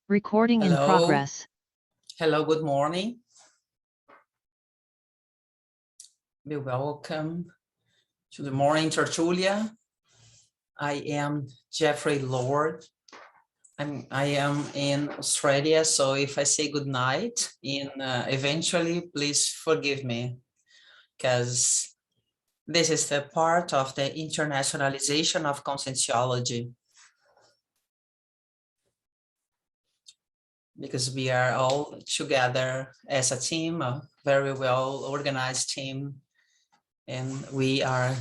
Recording in Hello. progress. Hello, good morning. Be welcome to the morning Tertulia. I am Jeffrey Loyd. I am in Australia, so if I say good night eventually, please forgive me, because this is the part of the internationalization of Conscientiology. Because we are all together as a team, a very well organized team, and we have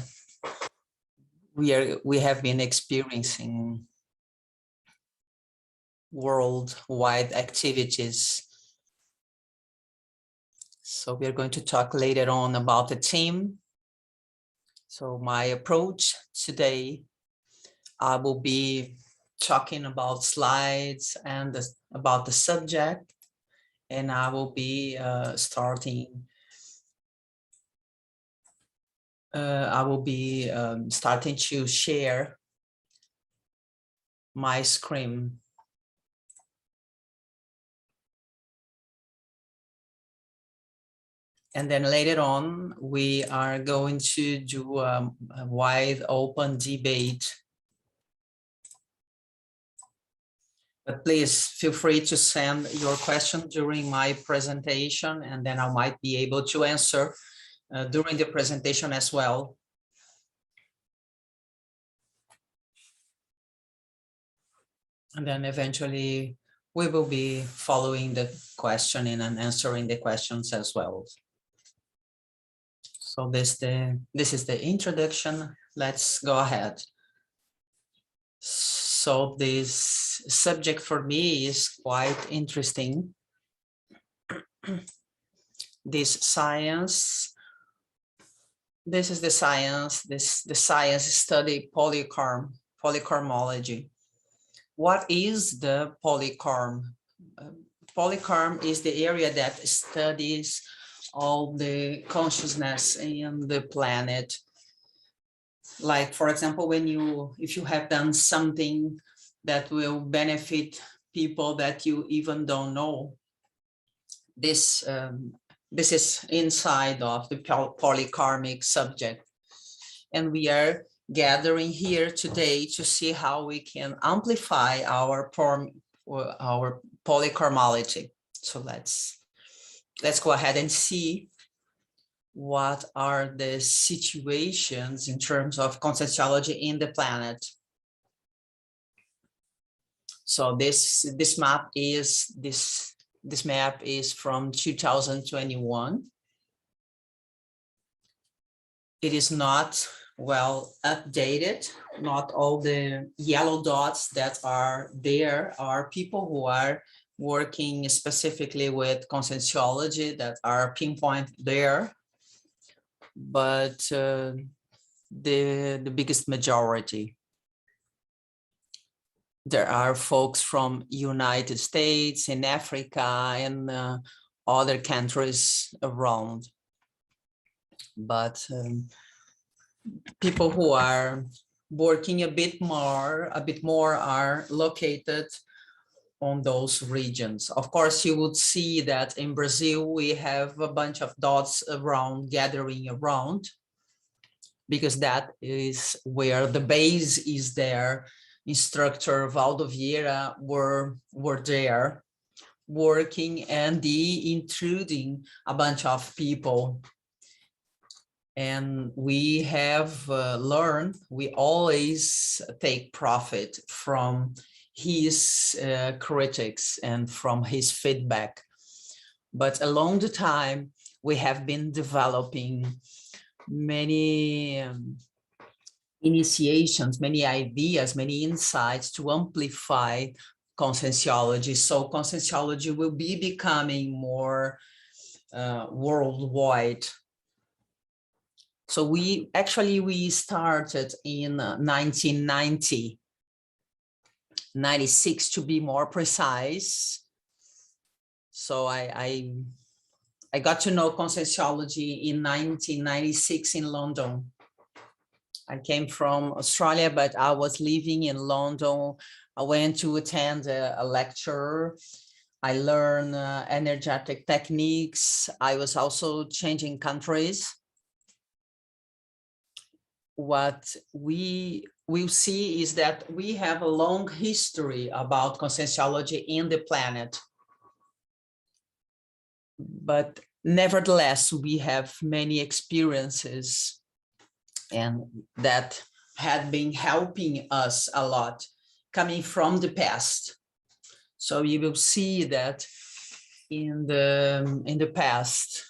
been experiencing worldwide activities. So we are going to talk later on about the team. So my approach today, I will be talking about slides and about the subject, and I will be starting to share my screen. And then later on, we are going to do a wide open debate. But please feel free to send your question during my presentation, and then I might be able to answer during the presentation as well. And then eventually we will be following the questioning and answering the questions as well. So this is the introduction. Let's go ahead. So this subject for me is quite interesting. This is the science, the science study polycarmology. What is the polycarm? Polycarm is the area that studies all the consciousness in the planet. Like, for example, if you have done something that will benefit people that you even don't know, this is inside of the polykarmic subject. And we are gathering here today to see how we can amplify our polycarmology. So let's go ahead and see what are the situations in terms of conscientiology in the planet. So this map is from 2021. It is not well updated. Not all the yellow dots that are there are people who are working specifically with conscientiology that are pinpoint there, but the biggest majority. There are folks from United States, in Africa, and other countries around. But people who are working a bit more are located on those regions. Of course, you would see that in Brazil, we have a bunch of dots around, gathering around, because that is where the base is there. Instructor Valdo Vieira were there working and intruding a bunch of people. And we have learned, we always take profit from his critics and from his feedback. But along the time, we have been developing many initiations, many ideas, many insights to amplify conscientiology. So conscientiology will be becoming more worldwide. So we started in 1990, 96 to be more precise. So I got to know conscientiology in 1996 in London. I came from Australia, but I was living in London. I went to attend a lecture. I learned energetic techniques. I was also changing countries. What we will see is that we have a long history about conscientiology in the planet. But nevertheless, we have many experiences and that had been helping us a lot coming from the past. So you will see that in the past,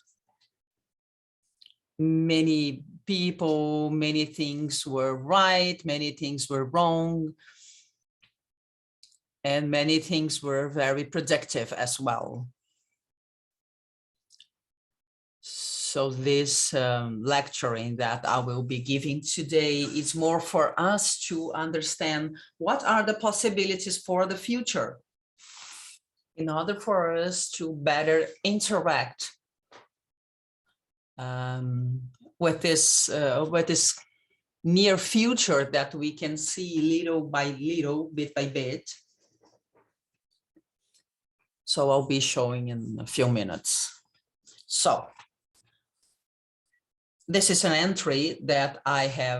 many people, many things were right, many things were wrong, and many things were very productive as well. So this lecturing that I will be giving today is more for us to understand what are the possibilities for the future in order for us to better interact with this near future that we can see little by little, bit by bit. So I'll be showing in a few minutes. So this is an entry that I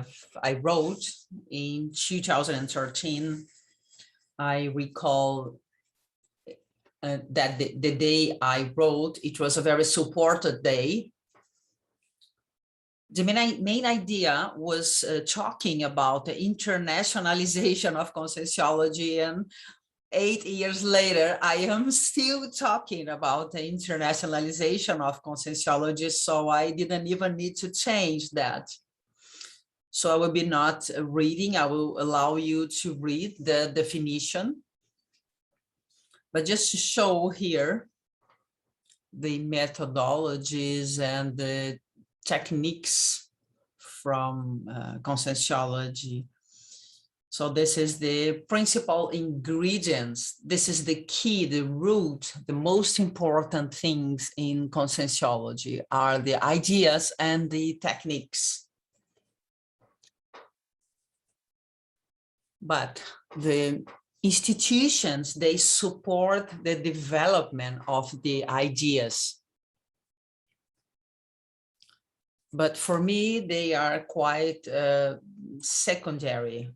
wrote in 2013. I recall that the day I wrote, it was a very supported day. The main idea was talking about the internationalization of Conscientiology, and 8 years later, I am still talking about the internationalization of Conscientiology, so I didn't even need to change that. So I will be not reading, I will allow you to read the definition. But just to show here the methodologies and the techniques from Conscientiology. So this is the principal ingredients. This is the key, the root, the most important things in Conscientiology are the ideas and the techniques. But the institutions, they support the development of the ideas. But for me, they are quite secondary.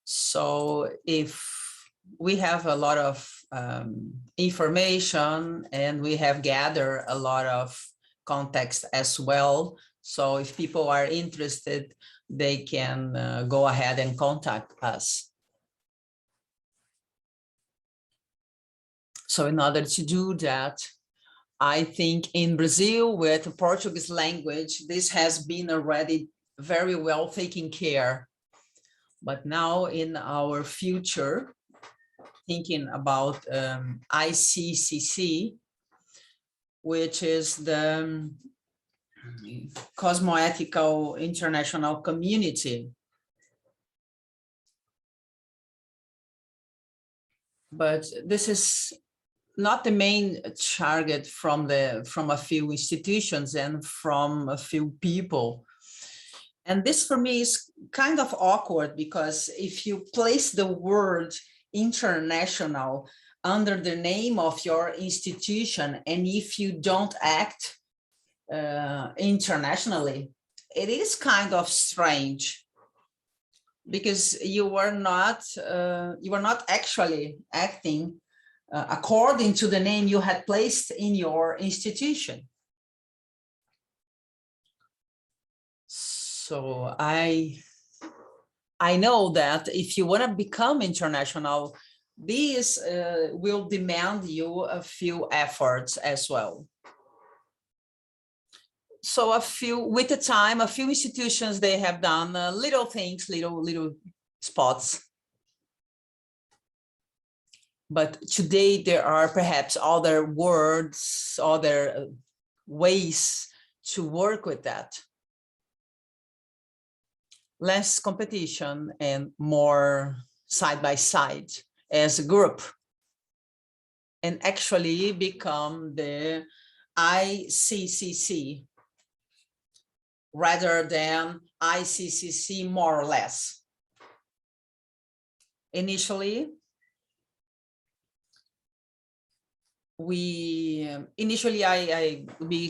So if we have a lot of information and we have gathered a lot of context as well, so if people are interested, they can go ahead and contact us. So in order to do that, I think in Brazil with the Portuguese language, this has been already very well taken care. But now in our future, thinking about ICCC, which is the Cosmoethical International Community. But this is not the main target from a few institutions and from a few people. And this for me is kind of awkward, because if you place the word international under the name of your institution, and if you don't act internationally, it is kind of strange, because you are not actually acting according to the name you had placed in your institution. So I know that if you want to become international, this will demand you a few efforts as well. So with the time, a few institutions, they have done little things, little spots. But today there are perhaps other words, other ways to work with that. Less competition and more side by side as a group, and actually become the ICCC rather than ICCC more or less. Initially, we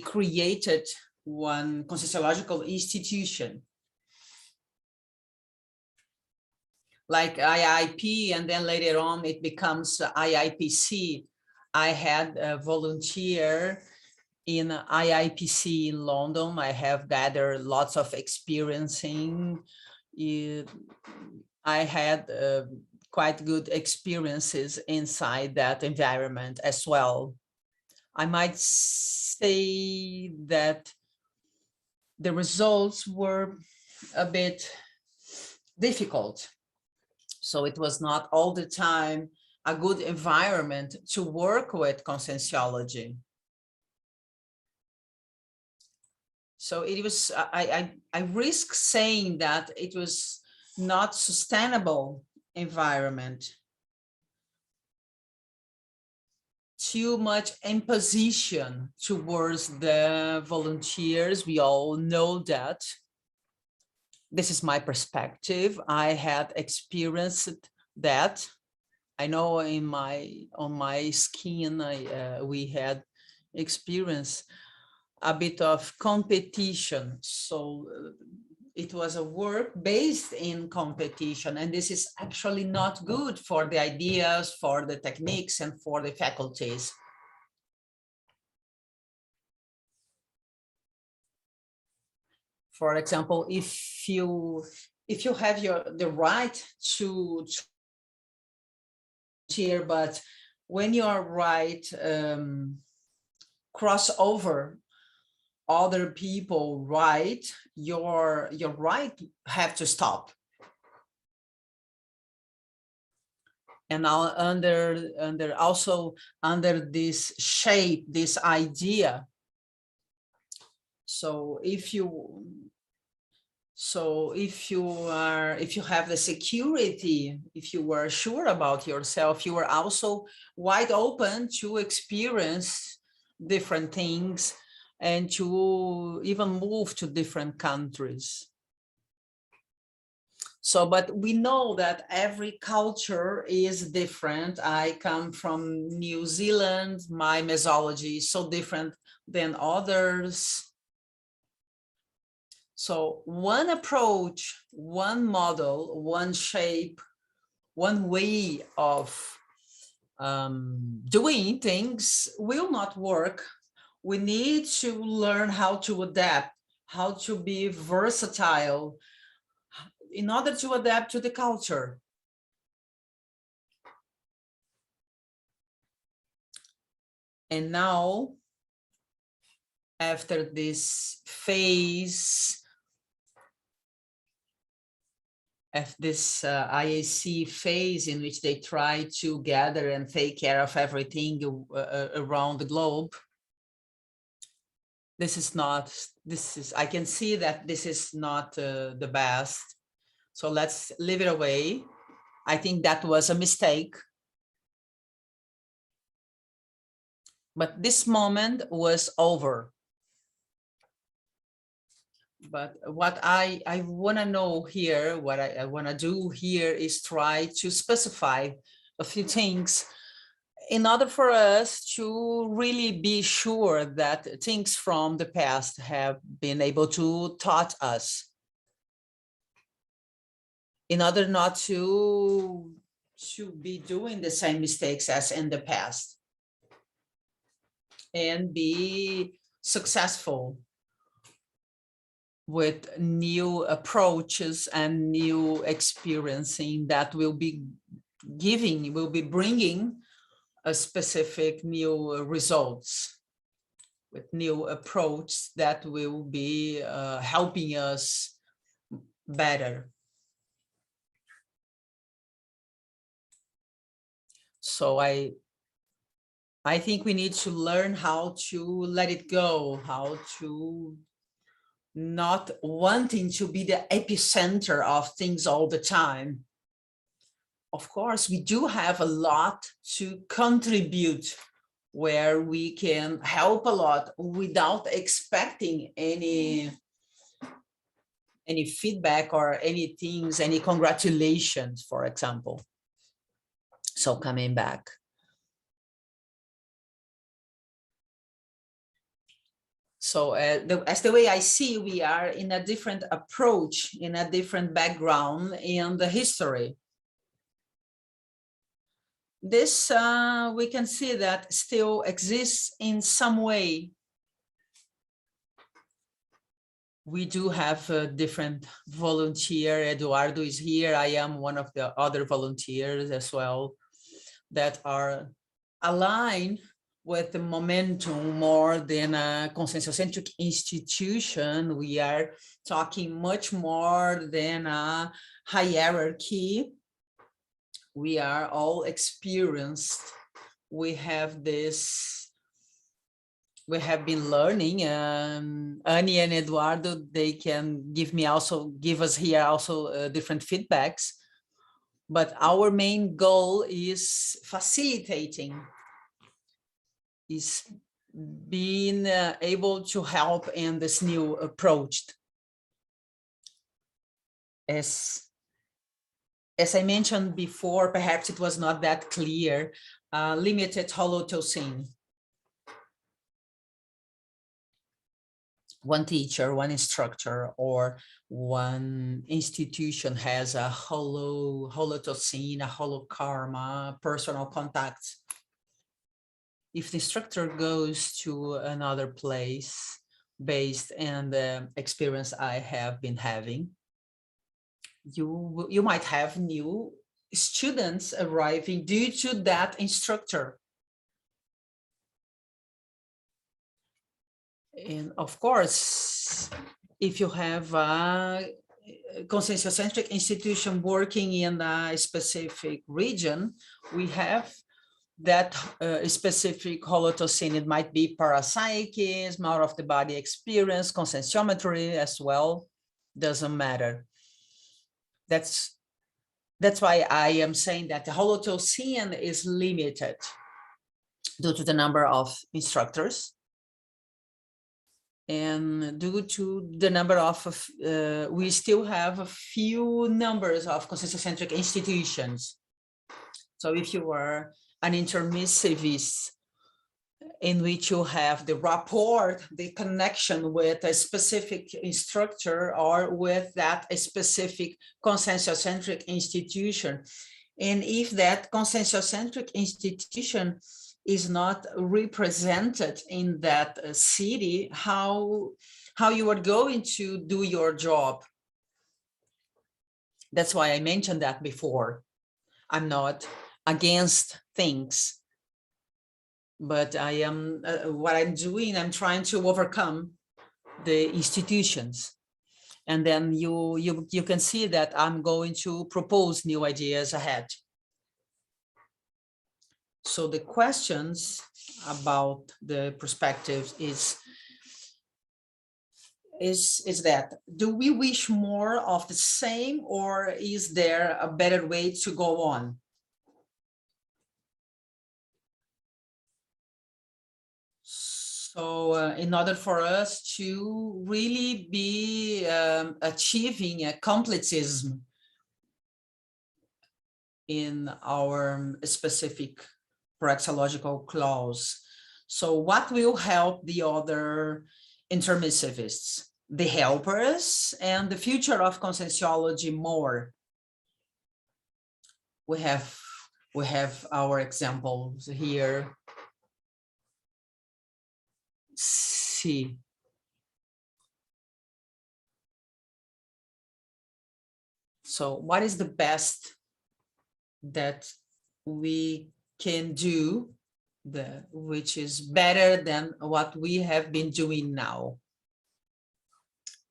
created one conscientiological institution like IIP, and then later on it becomes IIPC. I had a volunteer in IIPC in London. I have gathered lots of experiencing. I had quite good experiences inside that environment as well. I might say that the results were a bit difficult. So it was not all the time a good environment to work with conscientiology. So it was, I risk saying that it was not sustainable environment. Too much imposition towards the volunteers. We all know that. This is my perspective. I had experienced that. I know on my skin, we had experienced a bit of competition. So it was a work based in competition, and this is actually not good for the ideas, for the techniques, and for the faculties. For example, if you have the right to cheer, but when your right cross over other people right, your right have to stop. And now also under this shape, this idea. So if you have the security, if you were sure about yourself, you were also wide open to experience different things and to even move to different countries. So, but we know that every culture is different. I come from New Zealand. My mesology is so different than others. So one approach, one model, one shape, one way of doing things will not work. We need to learn how to adapt, how to be versatile in order to adapt to the culture. And now, after this phase, of this IAC phase in which they try to gather and take care of everything around the globe, I can see that this is not the best. So let's leave it away. I think that was a mistake. But this moment was over. But what I want to know here, what I want to do here is try to specify a few things in order for us to really be sure that things from the past have been able to taught us, in order not to be doing the same mistakes as in the past and be successful with new approaches and new experiencing that will be bringing a specific new results with new approach that will be helping us better. So I think we need to learn how to let it go, how to not wanting to be the epicenter of things all the time. Of course, we do have a lot to contribute where we can help a lot without expecting any feedback or any things, any congratulations, for example. So coming back. So as the way I see, we are in a different approach, in a different background in the history. This, we can see that still exists in some way. We do have a different volunteer. Eduardo is here. I am one of the other volunteers as well that are aligned with the momentum more than a conscientiocentric institution. We are talking much more than a hierarchy. We are all experienced. We have this, we have been learning. Annie and Eduardo, they can give us here also different feedbacks. But our main goal is facilitating, is being able to help in this new approach. As I mentioned before, perhaps it was not that clear, limited holotosine. One teacher, one instructor, or one institution has a holotosine, a holokarma, personal contacts. If the instructor goes to another place based on the experience I have been having, you might have new students arriving due to that instructor. And of course, if you have a conscientiocentric institution working in a specific region, we have that specific holotosine. It might be parapsychism, out of the body experience, conscienciometry as well, doesn't matter. That's why I am saying that the holotosine is limited due to the number of instructors and due to the number of, we still have a few numbers of conscientiocentric institutions. So if you are an intermissivist in which you have the rapport, the connection with a specific instructor or with that specific conscientiocentric institution, and if that conscientiocentric institution is not represented in that city, how you are going to do your job. That's why I mentioned that before. I'm not against things, but I am what I'm doing, I'm trying to overcome the institutions. And then you can see that I'm going to propose new ideas ahead. So the questions about the perspectives is that, do we wish more of the same, or is there a better way to go on? So in order for us to really be achieving a completism in our specific praxeological clause. So what will help the other intermissivists? The helpers and the future of conscientiology more. We have our examples here. See. So what is the best that we can do, which is better than what we have been doing now?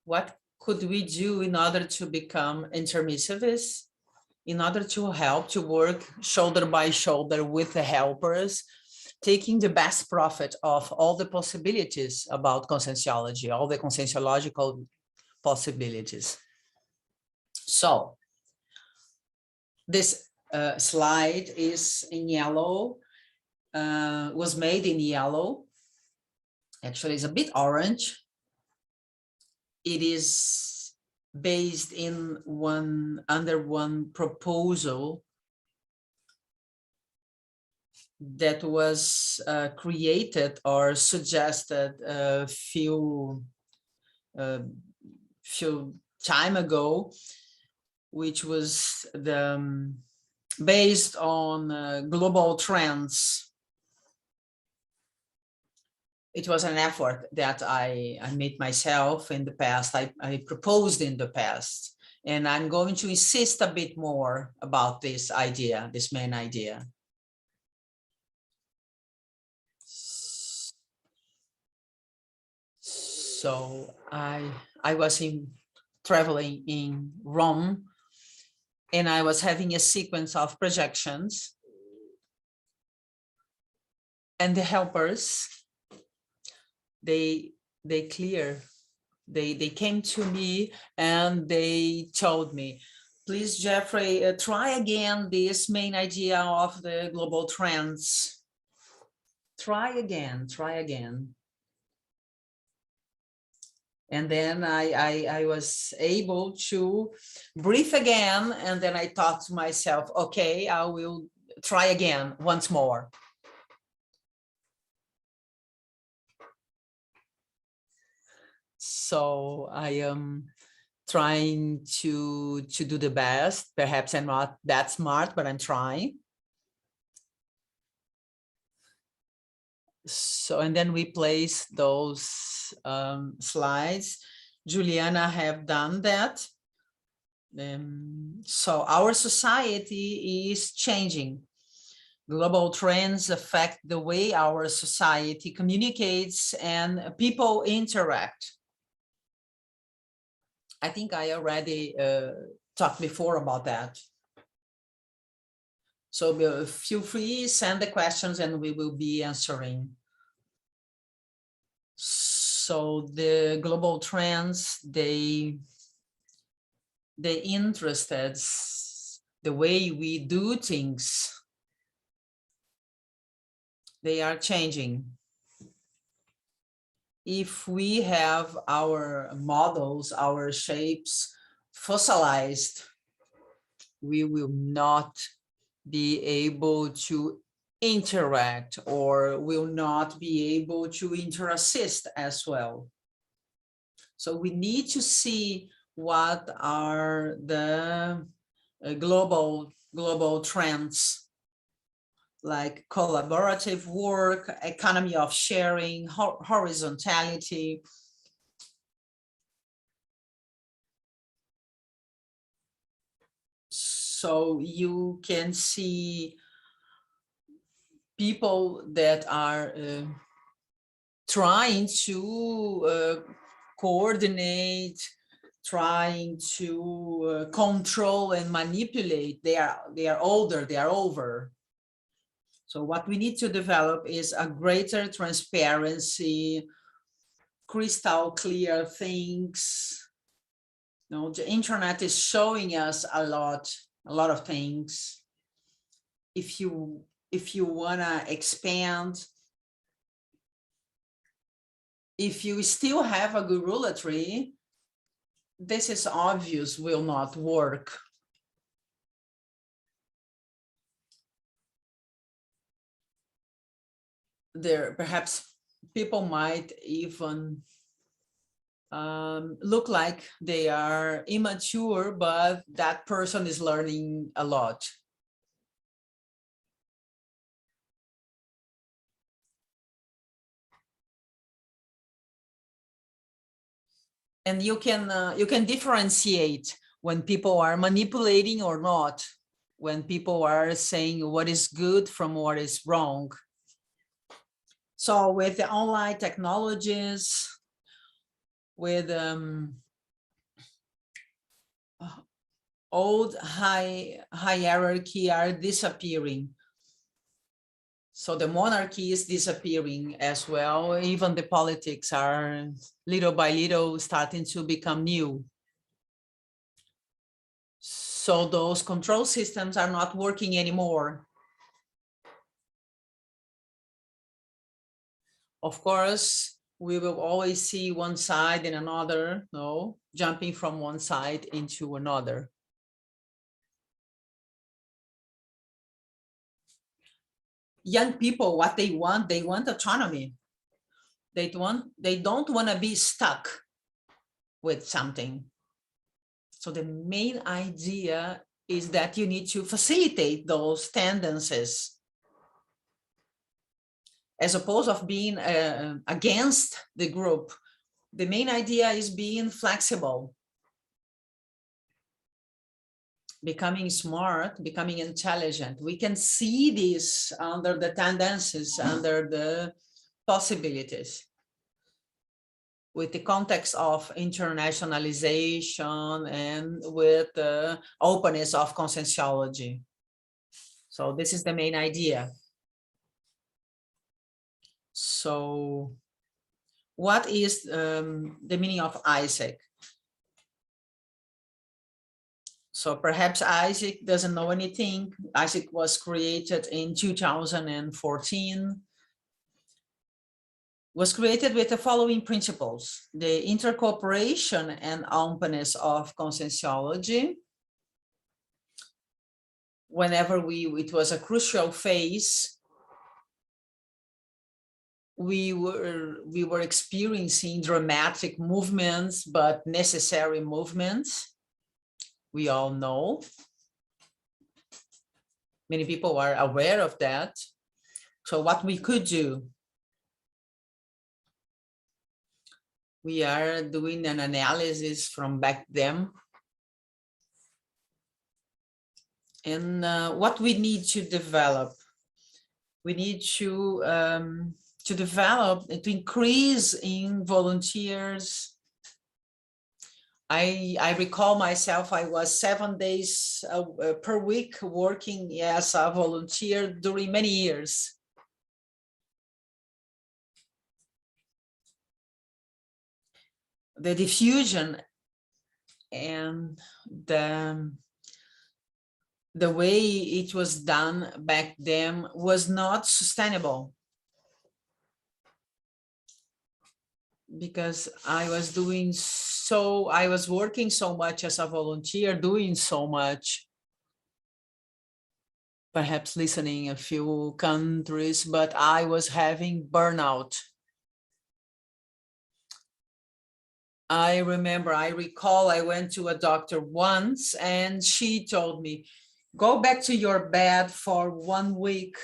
What could we do in order to become intermissivists, in order to help to work shoulder by shoulder with the helpers, taking the best profit of all the possibilities about conscientiology, all the conscientiological possibilities? So this slide is in yellow. was made in yellow. Actually, it's a bit orange. It is based in under one proposal that was created or suggested a few time ago, which was based on global trends. It was an effort that I made myself in the past. I proposed in the past, and I'm going to insist a bit more about this idea, this main idea. So I was traveling in Rome, and I was having a sequence of projections, and the helpers, they came to me and they told me, please, Jeffrey, try again this main idea of the global trends. Try again, try again. And then I was able to breathe again, and then I thought to myself, okay, I will try again once more. So I am trying to do the best. Perhaps I'm not that smart, but I'm trying. So, and then we place those slides. Juliana have done that. So our society is changing. Global trends affect the way our society communicates and people interact. I think I already talked before about that. So feel free, send the questions and we will be answering. So the global trends, they interested the way we do things. They are changing. If we have our models, our shapes fossilized, we will not be able to interact or will not be able to interassist as well. So we need to see what are the global trends, like collaborative work, economy of sharing, horizontality. So you can see people that are trying to coordinate, trying to control and manipulate. They are older, they are over. So what we need to develop is a greater transparency, crystal clear things. You know, the internet is showing us a lot of things. If you wanna expand, if you still have a gorilla tree, this is obvious will not work. There, perhaps people might even look like they are immature, but that person is learning a lot. And you can differentiate when people are manipulating or not, when people are saying what is good from what is wrong. So with the online technologies, with old hierarchy are disappearing. So the monarchy is disappearing as well. Even the politics are little by little starting to become new. So those control systems are not working anymore. Of course, we will always see one side and another, no, jumping from one side into another. Young people, what they want autonomy. They don't want to be stuck with something. So the main idea is that you need to facilitate those tendencies, as opposed of being against the group. The main idea is being flexible, becoming smart, becoming intelligent. We can see this under the tendencies, under the possibilities, with the context of internationalization and with the openness of conscientiology. So this is the main idea. So what is the meaning of CEAEC? So perhaps CEAEC doesn't know anything. CEAEC was created in 2014. Was created with the following principles: the intercooperation and openness of conscientiology. Whenever it was a crucial phase, we were experiencing dramatic movements, but necessary movements. We all know. Many people are aware of that. So what we could do, we are doing an analysis from back then. And what we need to develop, we need to develop, to increase in volunteers. I recall myself, I was 7 days per week working as a volunteer during many years. The diffusion and the way it was done back then was not sustainable, because I was working so much as a volunteer, doing so much, perhaps listening a few countries, but I was having burnout. I recall I went to a doctor once and she told me, go back to your bed for 1 week.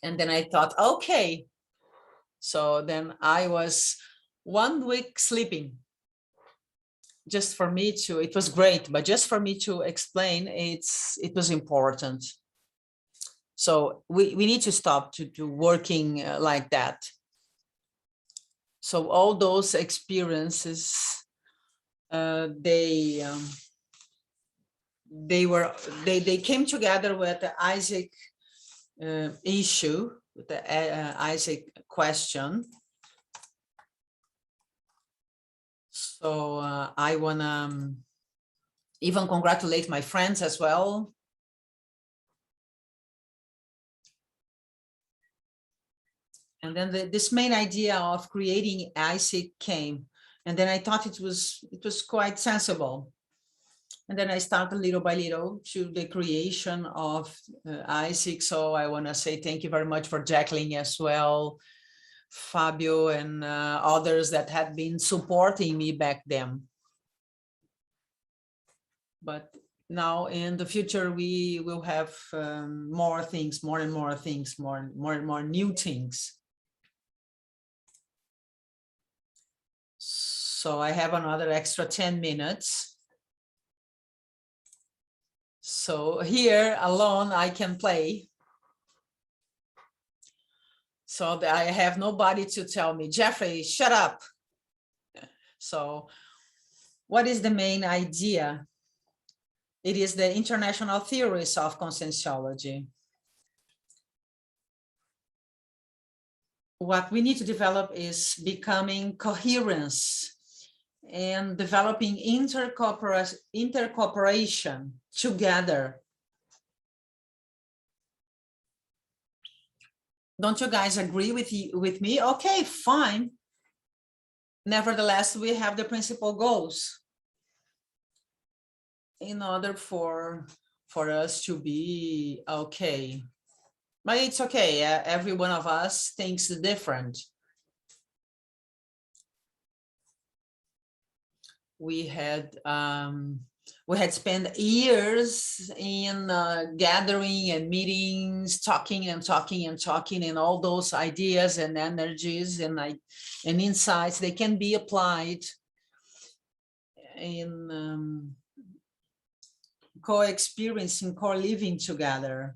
And then I thought, okay. So then I was 1 week sleeping. Just for me to, it was great, but just for me to explain, it was important. So we need to stop to working like that. So all those experiences, they came together with the CEAEC issue, with the CEAEC question. So I want to even congratulate my friends as well. And then this main idea of creating CEAEC came, and then I thought it was quite sensible. And then I started little by little to the creation of CEAEC. So I want to say thank you very much for Jacqueline as well, Fabio, and others that had been supporting me back then. But now in the future, we will have more things, more and more things, more and more new things. So I have another extra 10 minutes. So here alone, I can play. So that I have nobody to tell me, Jeffrey, shut up. So what is the main idea? It is the international theories of conscientiology. What we need to develop is becoming coherence and developing intercooperation together. Don't you guys agree with me? Okay, fine. Nevertheless, we have the principal goals in order for us to be okay. But it's okay. Every one of us thinks different. We had spent years in gathering and meetings, talking and talking and talking, and all those ideas and energies and insights, they can be applied in co-experiencing, co-living together.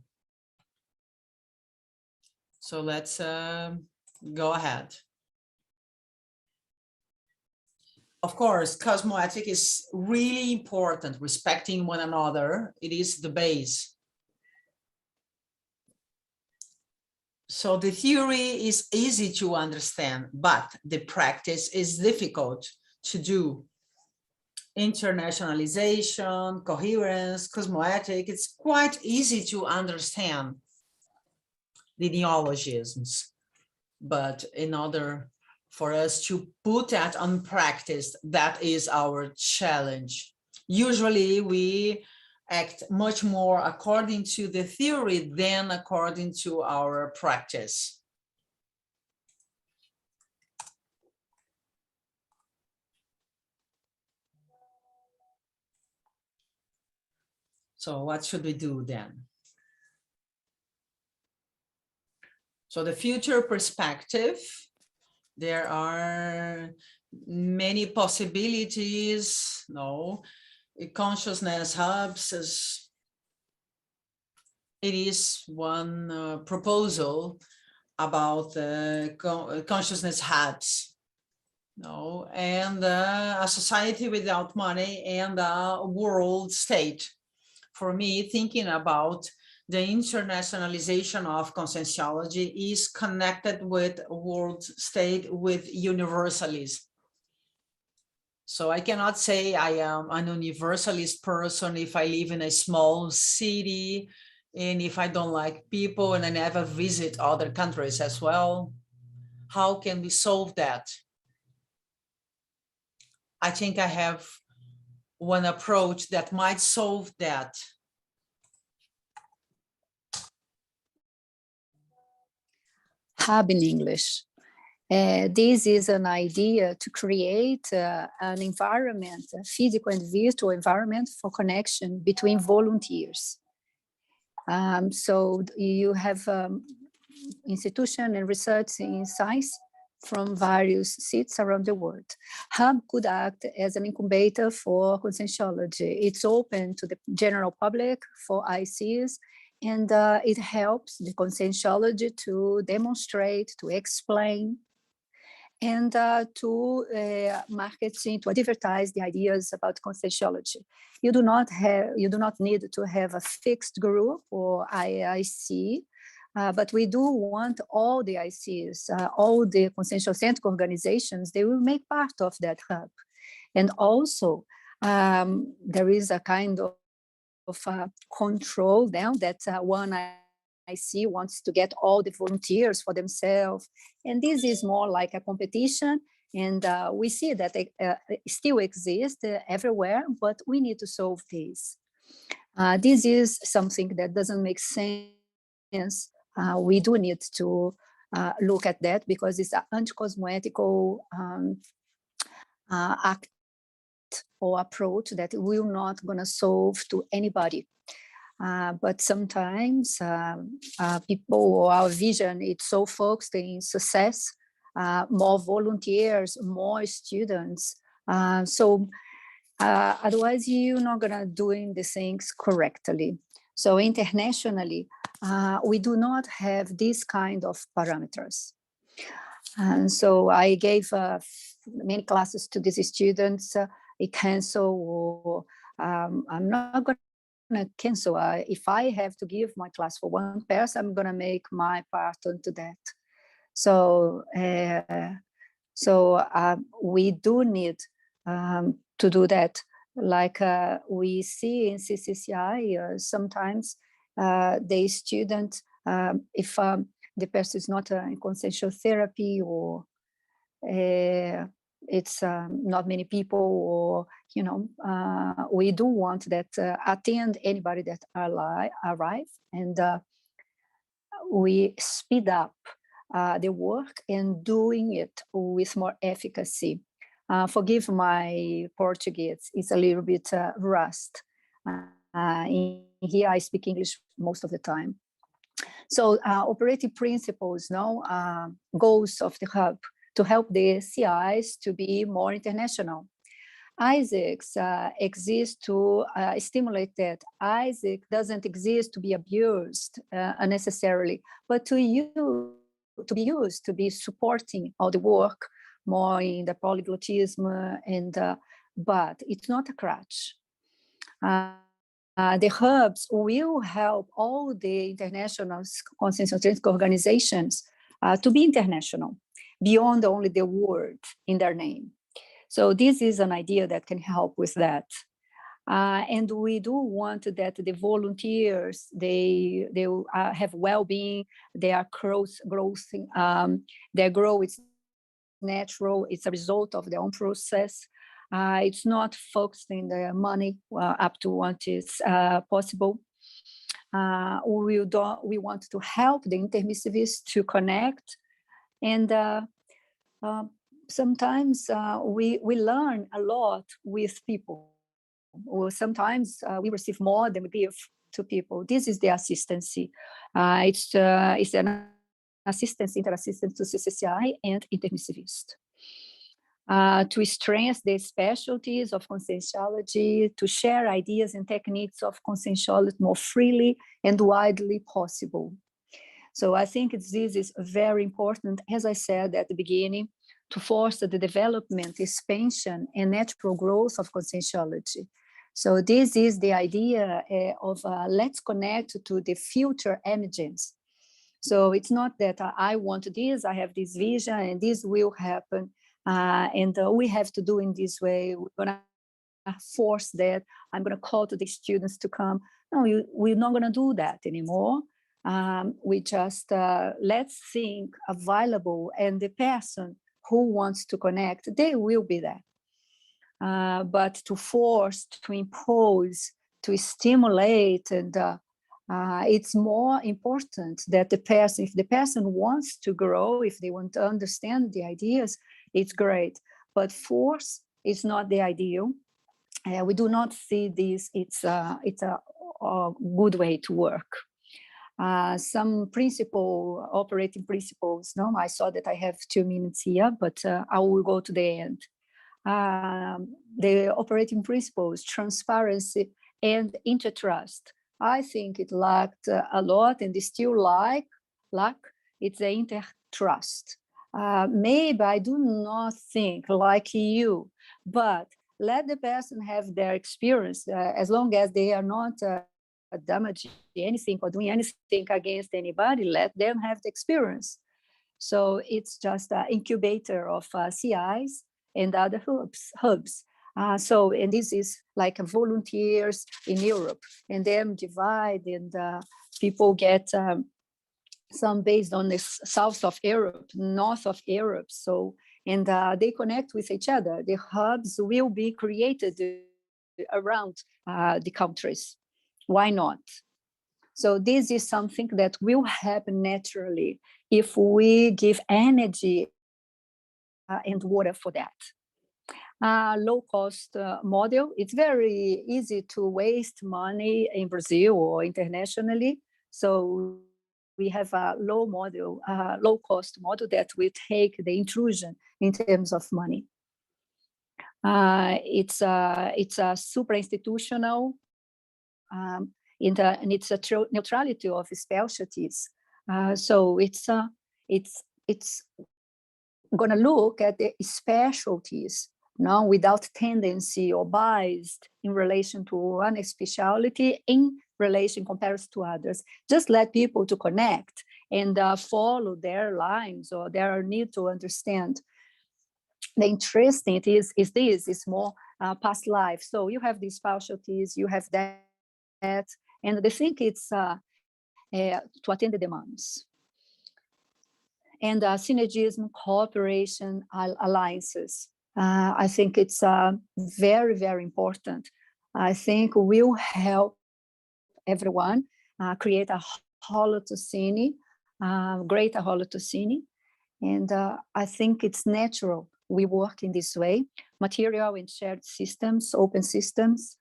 So let's go ahead. Of course, cosmoethic is really important, respecting one another. It is the base. So the theory is easy to understand, but the practice is difficult to do. Internationalization, coherence, cosmoethic, it's quite easy to understand the neologisms, but in order for us to put that on practice, that is our challenge. Usually we act much more according to the theory than according to our practice. So what should we do then? So the future perspective, there are many possibilities. No, consciousness hubs, it is one proposal about consciousness hubs. No, and a society without money and a world state. For me, thinking about the internationalization of conscientiology is connected with world state, with universalism. So I cannot say I am an universalist person if I live in a small city and if I don't like people and I never visit other countries as well. How can we solve that? I think I have one approach that might solve that. Hub in English. This is an idea to create an environment, a physical and virtual environment for connection between volunteers. So you have institution and research in science from various seats around the world. Hub could act as an incubator for conscientiology. It's open to the general public for ICs, and it helps the conscientiology to demonstrate, to explain, and to marketing, to advertise the ideas about conscientiology. You do not need to have a fixed group or IIC, but we do want all the ICs, all the consciential-centric organizations, they will make part of that hub. And also, there is a kind of control now that one IC wants to get all the volunteers for themselves. And this is more like a competition. And we see that it still exists everywhere, but we need to solve this. This is something that doesn't make sense. We do need to look at that because it's an anti-cosmoethical act or approach that will not going to solve to anybody. But sometimes people, or our vision, it's so focused in success, more volunteers, more students. So otherwise you're not gonna doing the things correctly. So internationally, we do not have this kind of parameters. And so I gave many classes to these students. I cancel, or I'm not going to cancel. If I have to give my class for one person, I'm going to make my part onto that. So, we do need to do that. Like we see in CCCI, sometimes the student, if the person is not in consensual therapy, or it's not many people, or we do want that attend anybody that arrive, and we speed up the work and doing it with more efficacy. Forgive my Portuguese, it's a little bit rust. In here I speak English most of the time. So operating principles, goals of the hub to help the CIs to be more international. CEAEC exists to stimulate that. CEAEC doesn't exist to be abused unnecessarily, but to be used to be supporting all the work more in the polyglottism, and but it's not a crutch. The hubs will help all the international conscientiology organizations to be international, beyond only the word in their name. So this is an idea that can help with that. And we do want that the volunteers, they have well-being, they are growing, their growth is natural, it's a result of their own process. It's not focused in the money up to what is possible. We want to help the intermissivists to connect, and sometimes we learn a lot with people, or sometimes we receive more than we give to people. This is the assistancy. It's an assistance, interassistance to CCCI and intermissivist. To strengthen the specialties of conscientiology, to share ideas and techniques of conscientiology more freely and widely possible. So I think this is very important, as I said at the beginning, to foster the development, expansion, and natural growth of conscientiology. So this is the idea of let's connect to the future emergence. So it's not that I want this, I have this vision, and this will happen, and we have to do in this way. We're going to force that. I'm going to call to the students to come. No, we're not going to do that anymore. We just let's think available, and the person who wants to connect, they will be there. But to force, to impose, to stimulate, and it's more important that the person, if the person wants to grow, if they want to understand the ideas, it's great. But force is not the ideal. We do not see this. It's a good way to work. Some operating principles. No, I saw that I have 2 minutes here, but I will go to the end. The operating principles, transparency and intertrust. I think it lacked a lot, and they still lack. It's the intertrust. Maybe I do not think like you, but let the person have their experience, as long as they are not damaging anything or doing anything against anybody, let them have the experience. So it's just an incubator of CIs and other hubs. And this is like volunteers in Europe, and them divide, and people get some based on the south of Europe, north of Europe. So, and they connect with each other. The hubs will be created around the countries. Why not? So this is something that will happen naturally if we give energy and water for that. Low-cost model. It's very easy to waste money in Brazil or internationally. So we have a low-cost model that will take the intrusion in terms of money. It's a super institutional, and it's a neutrality of specialties. So it's going to look at the specialties, no, without tendency or biased in relation to one specialty in relation comparison to others. Just let people to connect and follow their lines or their need to understand. The interesting is more past life. So you have these specialties, you have that, and they think it's to attend the demands. and synergism, cooperation, alliances. I think it's very, very important. I think will help everyone create a holotocene, greater holotocene. And I think it's natural we work in this way. Material and shared systems, open systems.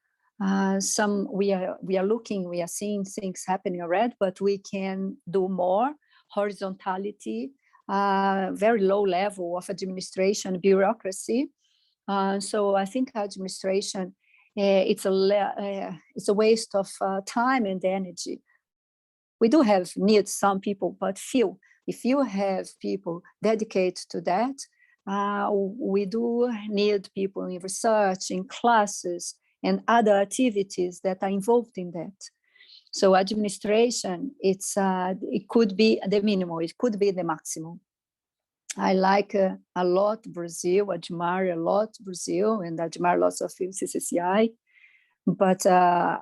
Some we are seeing things happening already, but we can do more. Horizontality, very low level of administration, bureaucracy. So I think administration, it's a waste of time and energy. We do need some people, but few. If you have people dedicated to that, we do need people in research, in classes, and other activities that are involved in that. So administration, it could be the minimum, it could be the maximum. I like a lot Brazil, admire a lot Brazil, and admire lots of CCCI. But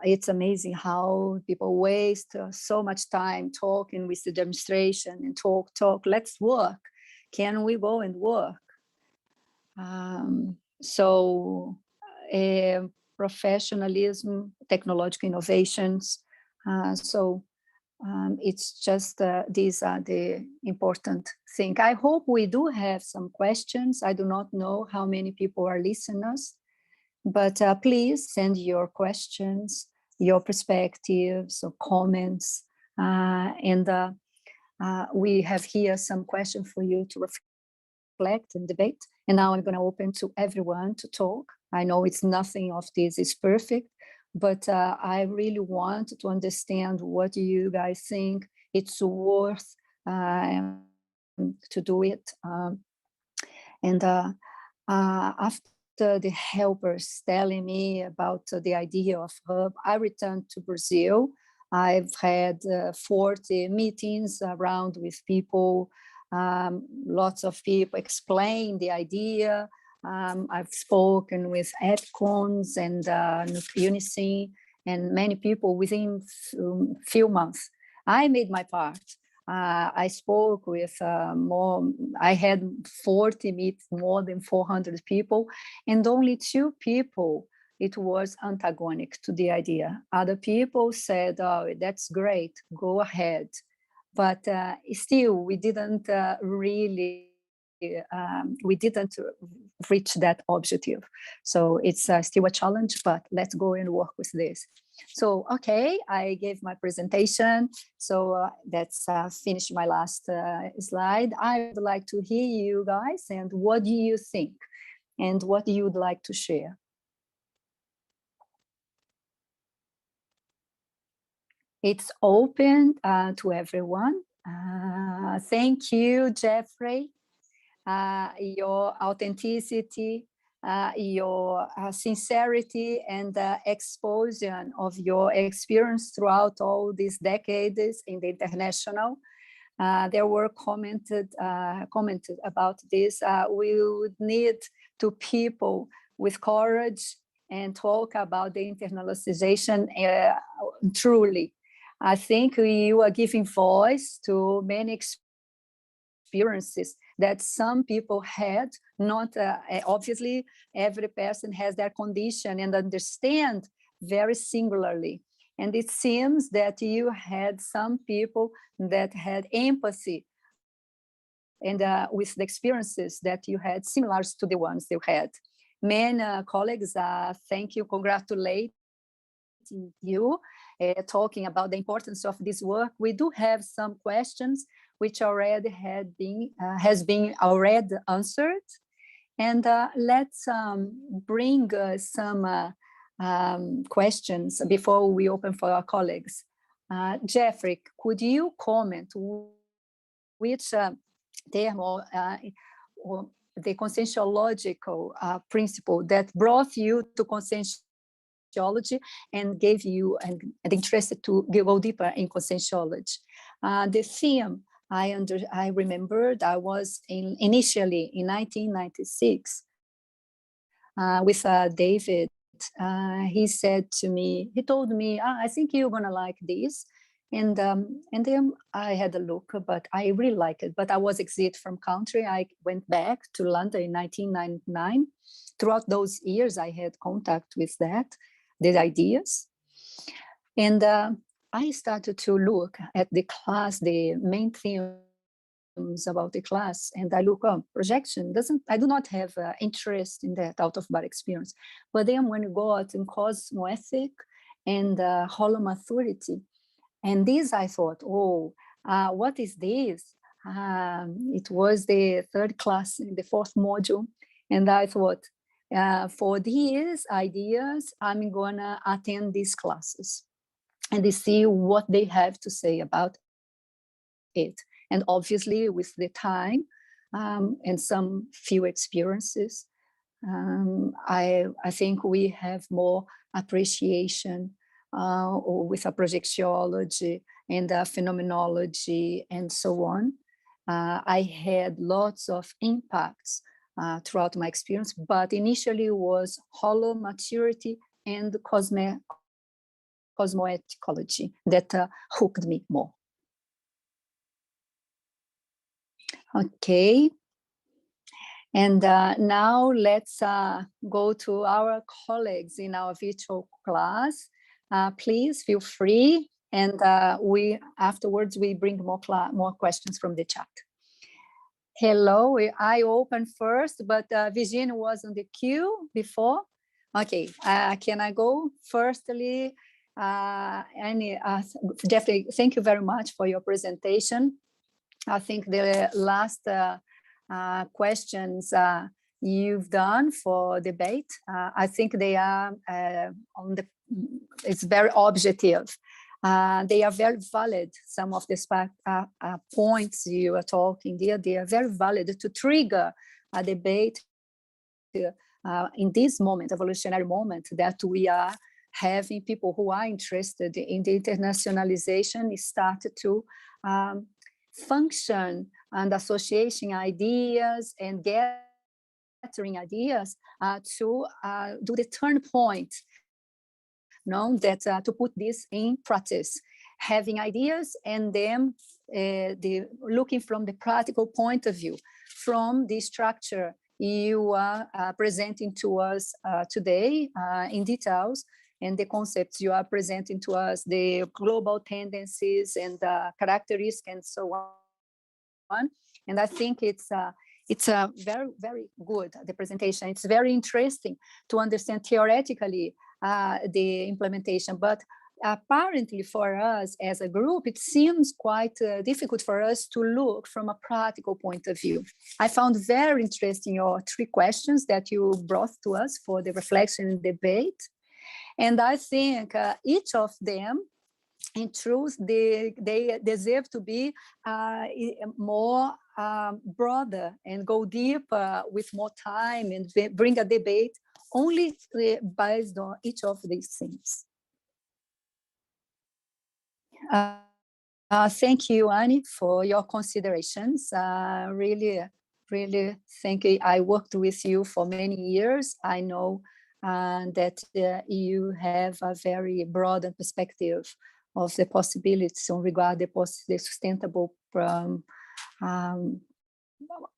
it's amazing how people waste so much time talking with the demonstration and talk, let's work. Can we go and work? Professionalism, technological innovations. It's just, these are the important things. I hope we do have some questions. I do not know how many people are listeners, but please send your questions, your perspectives or comments. We have here some questions for you to reflect and debate. And now I'm going to open to everyone to talk. I know it's nothing of this is perfect, but I really want to understand what you guys think it's worth to do it. After the helpers telling me about the idea of hub, I returned to Brazil. I've had 40 meetings around with people, lots of people explain the idea. I've spoken with EPCONs and Unicin and many people within few months. I made my part. I spoke with I had 40 meetings, more than 400 people, and only 2 people, it was antagonic to the idea. Other people said, oh, that's great, go ahead. But still, we didn't we didn't reach that objective. So it's still a challenge, but let's go and work with this. So, okay, I gave my presentation. So that's finished my last slide. I would like to hear you guys and what do you think and what you would like to share. It's open to everyone. Thank you, Jeffrey. Your authenticity, your sincerity and exposition of your experience throughout all these decades in the international. There were commented about this. We would need to people with courage and talk about the internationalization truly. I think you are giving voice to many experiences that some people had, not obviously every person has their condition and understand very singularly. And it seems that you had some people that had empathy and with the experiences that you had similar to the ones you had. Many colleagues, thank you, congratulate you, talking about the importance of this work. We do have some questions which already has been already answered, and let's bring some questions before we open for our colleagues. Jeffrey, could you comment which term or the conscientiological principle that brought you to conscientiology and gave you an interest to go deeper in conscientiology? The theme I remembered, I was initially in 1996 with David. He said to me, he told me, I think you're gonna like this. And then I had a look, but I really liked it. But I was exit from country. I went back to London in 1999. Throughout those years, I had contact with the ideas. And I started to look at the class, the main themes about the class, and I look up projection. I do not have interest in that out-of-body experience. But then when you go out in cosmoethic and holomaturity, and this I thought, oh, what is this? It was the third class in the fourth module. And I thought, for these ideas, I'm gonna attend these classes and see what they have to say about it. And obviously with the time and some few experiences, I think we have more appreciation with a projectiology and phenomenology and so on. I had lots of impacts throughout my experience, but initially it was holomaturity and cosmoethicology that hooked me more. Okay. And now let's go to our colleagues in our virtual class. Please feel free, and afterwards we bring more questions from the chat. Hello, I open first, but Virginia was on the queue before. Okay, can I go? Firstly, Jeffrey, thank you very much for your presentation. I think the last questions you've done for debate, I think they are it's very objective. They are very valid. Some of the points you are talking there, they are very valid to trigger a debate in this moment, evolutionary moment, that we are having people who are interested in the internationalization start to function and associating ideas and gathering ideas to do the turn point, to put this in practice, having ideas and then looking from the practical point of view, from the structure you are presenting to us today in details, and the concepts you are presenting to us, the global tendencies and characteristics and so on. And I think it's very, very good, the presentation. It's very interesting to understand theoretically the implementation, but apparently for us as a group, it seems quite difficult for us to look from a practical point of view. I found very interesting your 3 questions that you brought to us for the reflection and debate. And I think each of them, in truth, they deserve to be more broader and go deeper with more time and bring a debate only based on each of these things. Thank you, Annie, for your considerations. Really, really thank you. I worked with you for many years. I know that you have a very broad perspective of the possibilities in regard the sustainable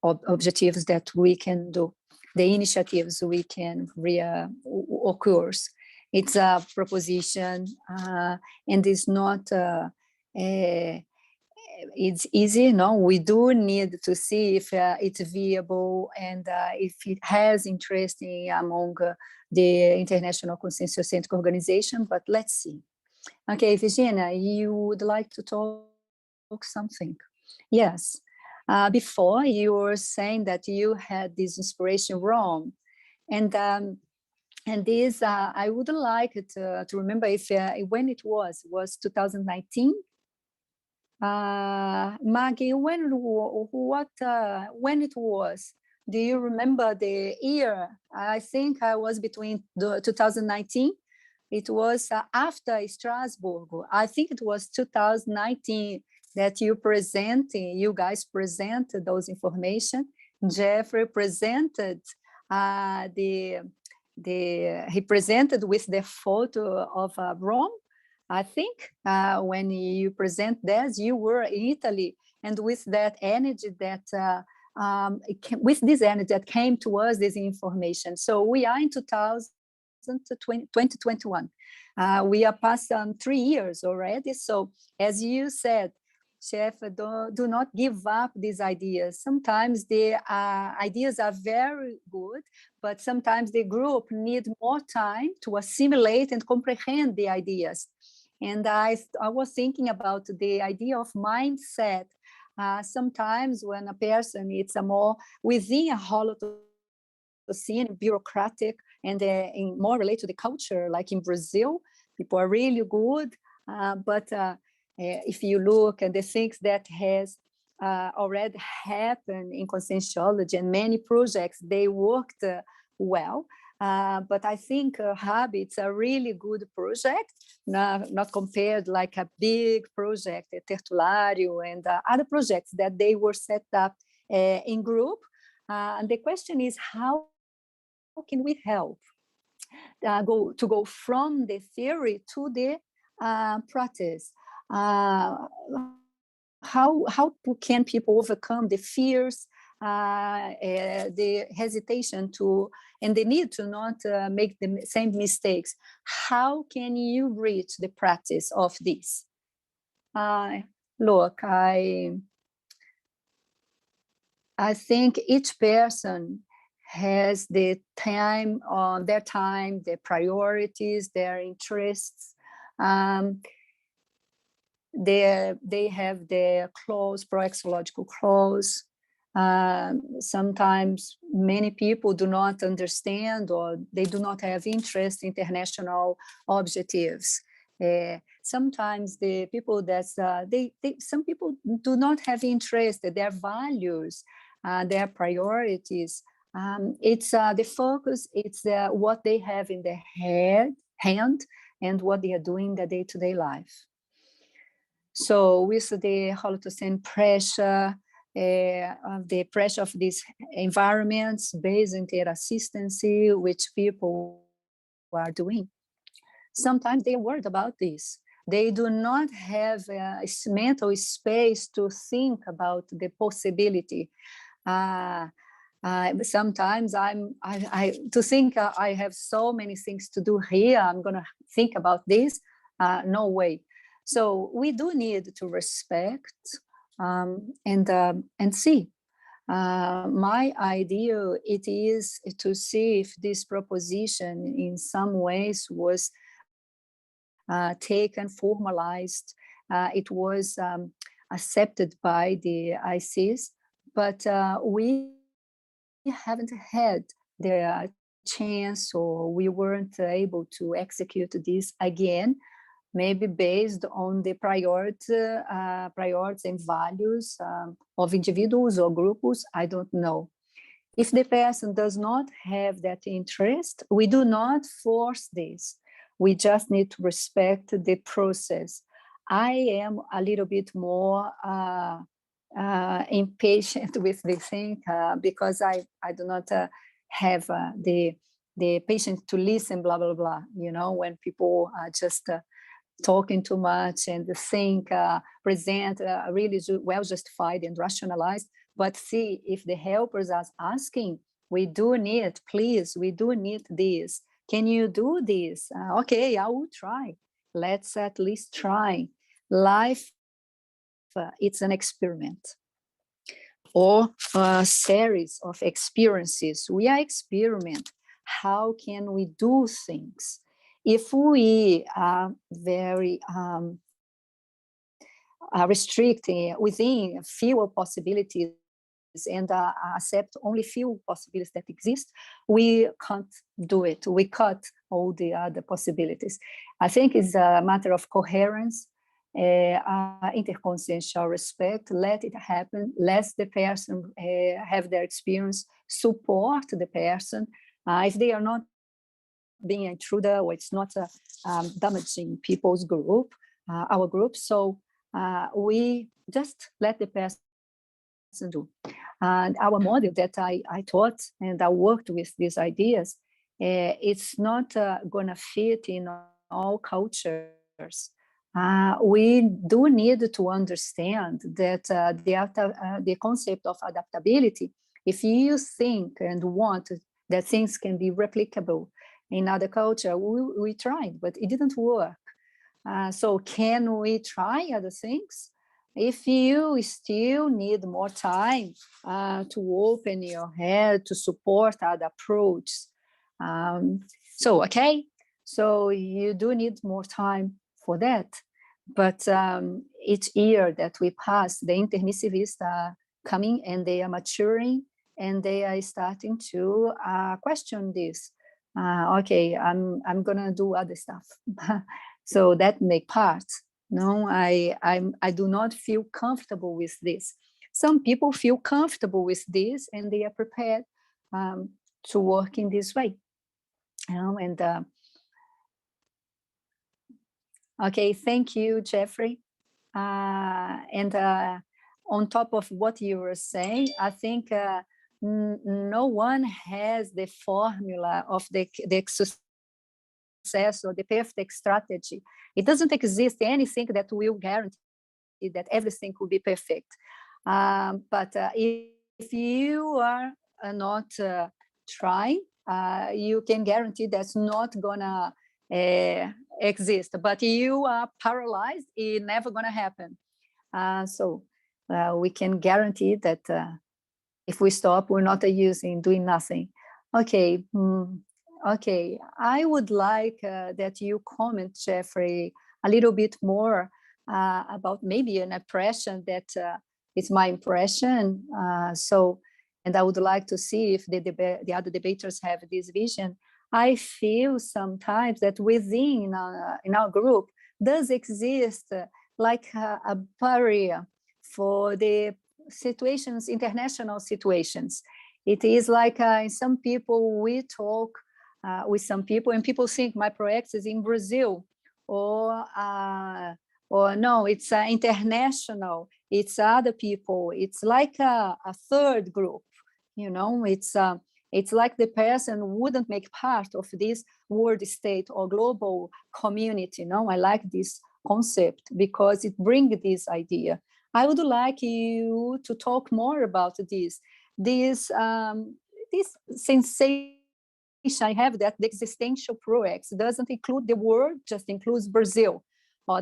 objectives that we can do, the initiatives we can occur. It's a proposition, and it's not it's easy. No, we do need to see if it's viable and if it has interest among the International Conscientiocentric Organization, but let's see. Okay, Virginia, you would like to talk something? Yes. Before you were saying that you had this inspiration Rome, and this I would like to remember if when it was 2019. Maggie, when it was? Do you remember the year? I think I was between 2019. It was after Strasbourg. I think it was 2019 that you guys presented those information. Jeffrey presented he presented with the photo of Rome. I think when you present this, you were in Italy, and with that energy that with this energy that came to us, this information. So we are in 2021. We are past 3 years already. So as you said, Chef, do not give up these ideas. Sometimes the ideas are very good, but sometimes the group need more time to assimilate and comprehend the ideas. And I was thinking about the idea of mindset. Sometimes when a person is a more within a Holocene, bureaucratic, and more related to the culture, like in Brazil, people are really good, but if you look at the things that has already happened in conscientiology and many projects, they worked well. But I think Hub, it's a really good project, not compared like a big project, Tertuliarium and other projects that they were set up in group. And the question is, how can we help go from the theory to the practice? How can people overcome the fears, the hesitation to, and the need to not make the same mistakes? How can you reach the practice of this? Look, I think each person has the time on their time, their priorities, their interests. They have their close, proexological close. Sometimes many people do not understand, or they do not have interest in international objectives. Sometimes the people that some people do not have interest, their values, their priorities. It's the focus, it's what they have in their hand and what they are doing in their day-to-day life. So with the Holocene pressure, the pressure of these environments based on interassistancy, which people are doing, sometimes they're worried about this. They do not have a mental space to think about the possibility. Sometimes to think I have so many things to do here, I'm gonna think about this, no way. So we do need to respect and see. My idea, it is to see if this proposition in some ways was taken, formalized, it was accepted by the ICs, but we haven't had the chance, or we weren't able to execute this again, maybe based on the priorities and values of individuals or groups, I don't know. If the person does not have that interest, we do not force this. We just need to respect the process. I am a little bit more impatient with the thing because I do not have the patience to listen, blah, blah, blah. You know, when people are just talking too much and think, present really well justified and rationalized, but see if the helpers are asking, we do need, please, we do need this. Can you do this? Okay, I will try. Let's at least try. Life, it's an experiment or a series of experiences. We are experiment. How can we do things? If we are very restricting within fewer possibilities and accept only few possibilities that exist, we can't do it. We cut all the other possibilities. I think it's a matter of coherence, interconsciential respect, let it happen, let the person have their experience, support the person. If they are not being an intruder, or it's not damaging people's group, our group, so we just let the person do. And our model that I taught and I worked with these ideas, it's not gonna fit in all cultures. we do need to understand that the concept of adaptability, if you think and want that things can be replicable in other culture, we tried, but it didn't work. So can we try other things? If you still need more time to open your head, to support other approaches, okay, so you do need more time for that. But each year that we pass, the intermissivists are coming and they are maturing and they are starting to question this. Okay, I'm gonna do other stuff. So that make part. No, I do not feel comfortable with this. Some people feel comfortable with this and they are prepared to work in this way. And okay, thank you, Jeffrey. And on top of what you were saying, I think no one has the formula of the success or the perfect strategy. It doesn't exist anything that will guarantee that everything will be perfect. But if you are not trying, you can guarantee that's not gonna exist. But you are paralyzed, it's never gonna happen. So we can guarantee that if we stop, we're not doing nothing. Okay. Okay, I would like that you comment, Jeffrey, a little bit more about maybe an impression that is my impression. And I would like to see if the other debaters have this vision. I feel sometimes that within in our group does exist like a barrier for the situations, international situations. It is like in some people we talk with some people and people think my project is in Brazil or no, it's international, it's other people, it's like a third group, you know, it's like the person wouldn't make part of this world state or global community. No, I like this concept because it brings this idea. I would like you to talk more about this sensation I have that the existential project doesn't include the world, just includes Brazil.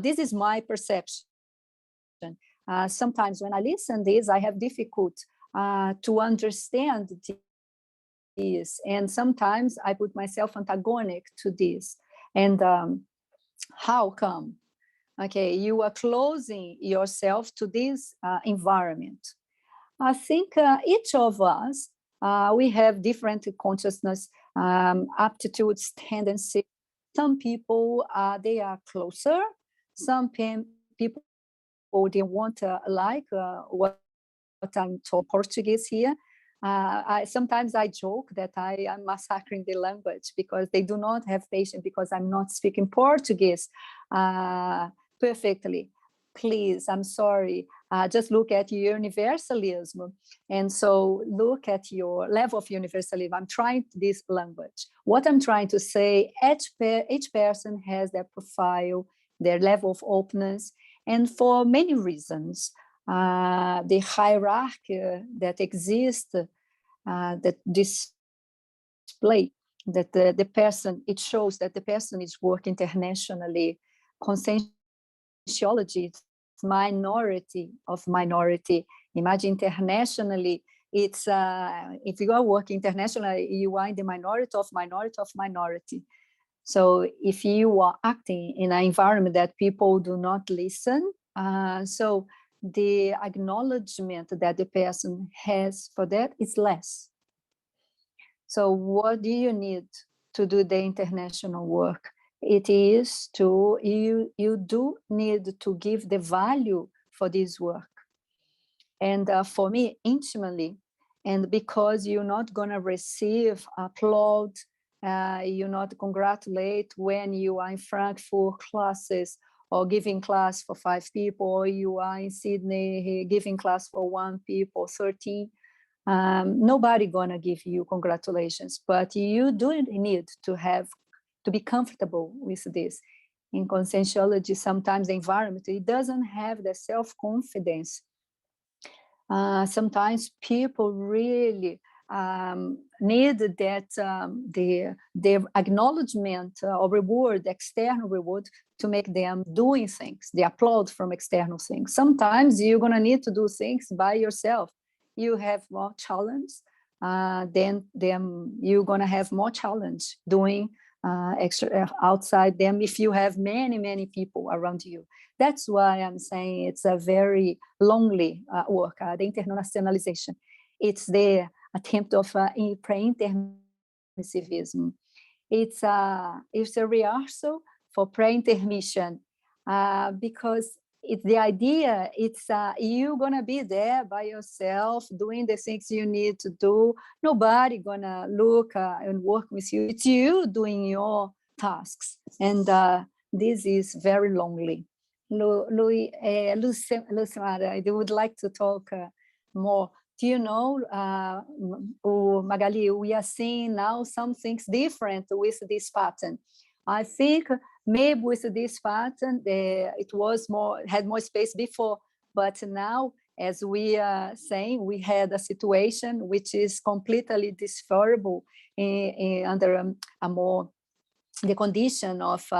This is my perception. Sometimes when I listen this, I have difficult to understand this, and sometimes I put myself antagonic to this. And how come? Okay, you are closing yourself to this environment. I think each of us, we have different consciousness, aptitudes, tendencies. Some people, they are closer. Some people, they want like what I'm talking Portuguese here. Sometimes I joke that I am massacring the language because they do not have patience because I'm not speaking Portuguese perfectly. Please, I'm sorry. Just look at universalism. And so look at your level of universalism. I'm trying this language. What I'm trying to say, each person has their profile, their level of openness. And for many reasons, the hierarchy that exists, that display that the person, it shows that the person is working internationally. Conscientiology is minority of minority. Imagine internationally, it's if you are working internationally, you are in the minority of minority of minority. So if you are acting in an environment that people do not listen, so the acknowledgement that the person has for that is less. So what do you need to do the international work? It is to, you do need to give the value for this work. And for me, intimately, and because you're not gonna receive applaud, you're not congratulate when you are in Frankfurt classes or giving class for 5 people, or you are in Sydney giving class for 1 people, 13. Nobody gonna give you congratulations, but you do need to be comfortable with this. in conscientiology, sometimes the environment, it doesn't have the self-confidence. Sometimes people really need that the acknowledgement or reward, external reward, to make them doing things, the applaud from external things. Sometimes you're gonna need to do things by yourself. You have more challenge, then you're gonna have more challenge doing extra outside them if you have many people around you. That's why I'm saying it's a very lonely work, the internationalization. It's the attempt of pre-intermissivism. It's a rehearsal for pre-intermission, because it's the idea, it's you're gonna be there by yourself doing the things you need to do. Nobody gonna look and work with you. It's you doing your tasks, and this is very lonely. Lucimara, I would like to talk more. Do you know, Magali, we are seeing now some things different with this pattern. I think maybe with this pattern, it was had more space before, but now, as we are saying, we had a situation which is completely disferable under a more the condition of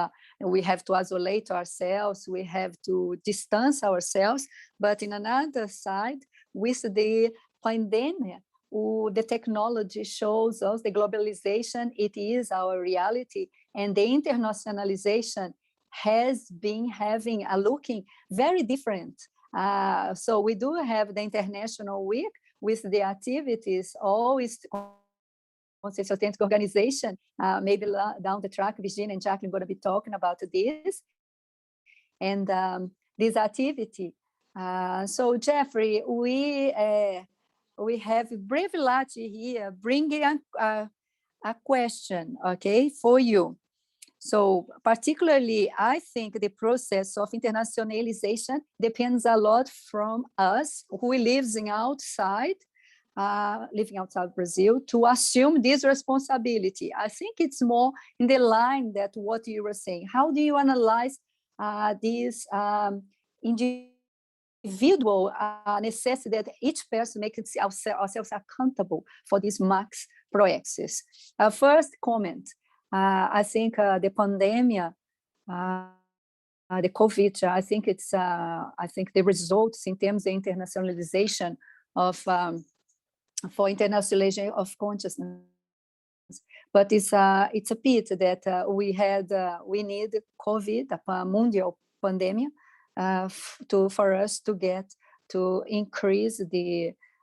we have to isolate ourselves, we have to distance ourselves, but in another side, with the pandemic, the technology shows us the globalization, it is our reality, and the internationalization has been having a looking very different. So we do have the International Week with the activities always Conscientious Authentic Organization. Maybe down the track, Virginia and Jacqueline are going to be talking about this. And this activity. So Jeffrey, we have Brevilati here bringing a question, okay, for you. So particularly, I think the process of internationalization depends a lot from us who lives outside, living outside Brazil, to assume this responsibility. I think it's more in the line that what you were saying. How do you analyze this individual necessity that each person makes ourselves accountable for this max proexis? First comment, I think the pandemic, the COVID, I think it's, I think the results in terms of internationalization of, for internationalization of consciousness, but it's a pity that we need COVID, a mundial pandemic, for us to get to increase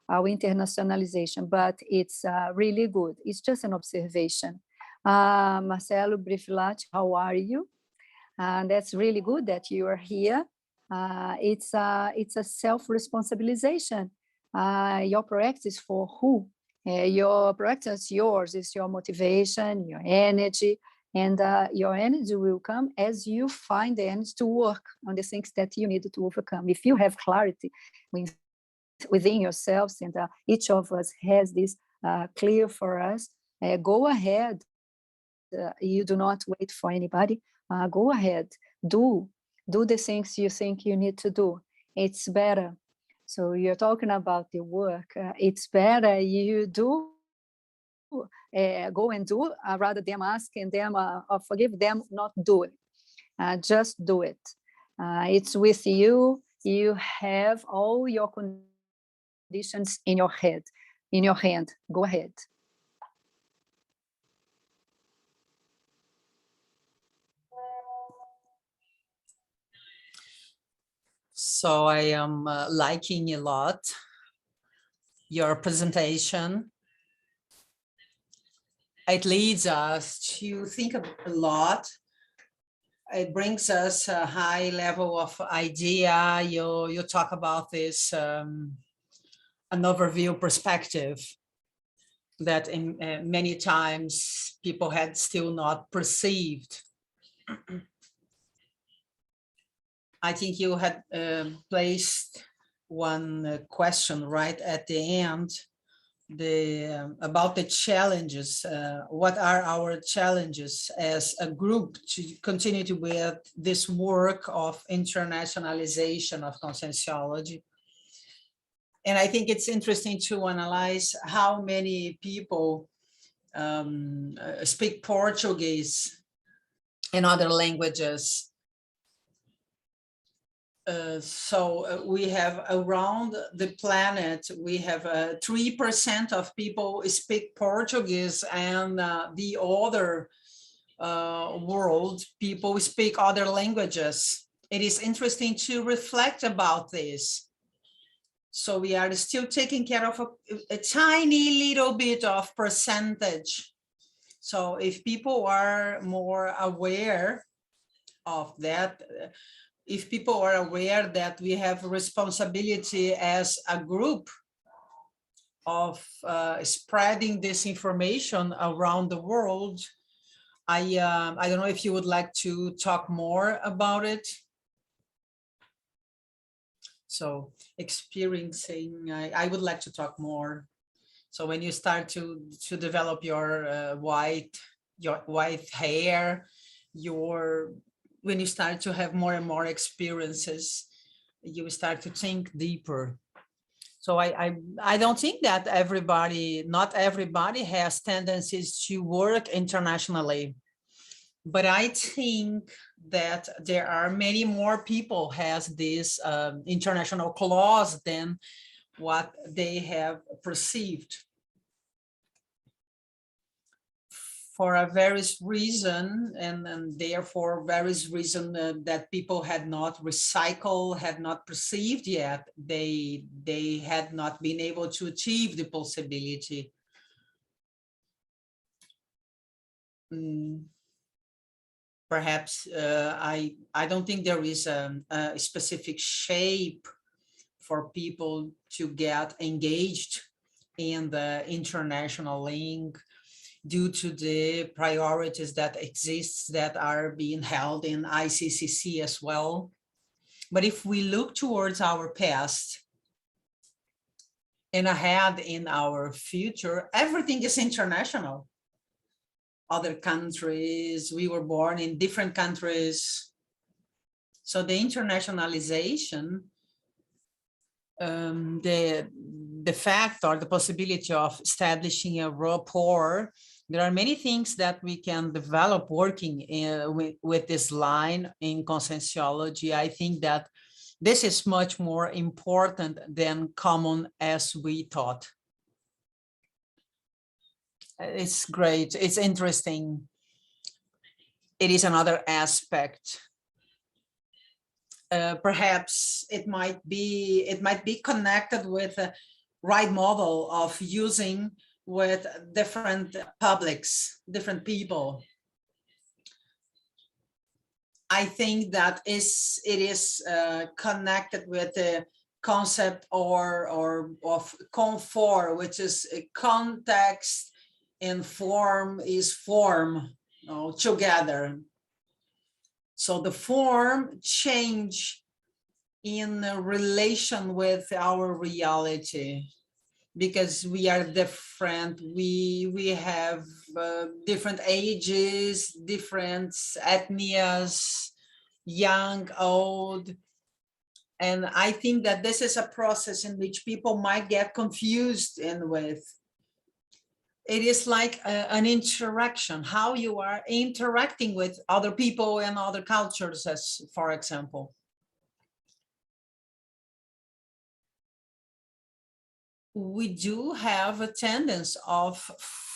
our internationalization, but it's really good. It's just an observation. Marcelo Brifilati, how are you? And that's really good that you are here. It's a self-responsibilization. Your practice for who? Your practice, yours, is your motivation, your energy, and your energy will come as you find the energy to work on the things that you need to overcome. If you have clarity within yourselves, and each of us has this clear for us, go ahead. You do not wait for anybody. Go ahead, do the things you think you need to do. It's better. So you're talking about the work. It's better you do, go and do, rather than asking them or forgive them not do it. Just do it. It's with you. You have all your conditions in your head, in your hand. Go ahead. So I am liking a lot your presentation. It leads us to think a lot. It brings us a high level of idea. You talk about this, an overview perspective that in many times people had still not perceived. I think you had placed one question right at the end about the challenges. What are our challenges as a group to continue with this work of internationalization of conscientiology? And I think it's interesting to analyze how many people speak Portuguese and other languages. We have around the planet, we have 3% of people speak Portuguese, and the other world, people speak other languages. It is interesting to reflect about this. So we are still taking care of a tiny little bit of percentage. So if people are more aware of that, if people are aware that we have responsibility as a group of spreading this information around the world, I don't know if you would like to talk more about it. So experiencing, I would like to talk more. So when you start to develop your white hair, when you start to have more and more experiences, you start to think deeper. So I don't think that not everybody has tendencies to work internationally, but I think that there are many more people has this international clause than what they have perceived. For a various reason, and therefore various reason that people had not recycled, had not perceived yet, they had not been able to achieve the possibility. Perhaps I don't think there is a specific shape for people to get engaged in the international link, due to the priorities that exist that are being held in ICCC as well. But if we look towards our past and ahead in our future, everything is international. Other countries, we were born in different countries. So the internationalization, the fact or the possibility of establishing a rapport, there are many things that we can develop working with this line in conscientiology. I think that this is much more important than common as we thought. It's great. It's interesting. It is another aspect. Perhaps it might be connected with a right model of using with different publics, different people. I think that it is connected with the concept of comfort, which is a context and form is form, together. So the form change in relation with our reality, because we are different. We have different ages, different ethnias, young, old. And I think that this is a process in which people might get confused in with. It is like an interaction, how you are interacting with other people and other cultures, as for example. We do have a tendency of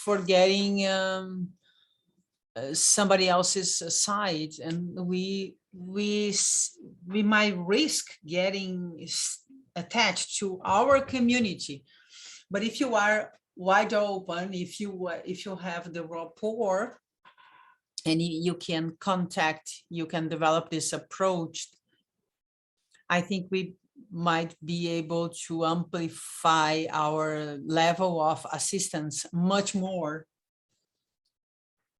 forgetting somebody else's side, and we might risk getting attached to our community. But if you are wide open, if you have the rapport and you can you can develop this approach, I think we might be able to amplify our level of assistance much more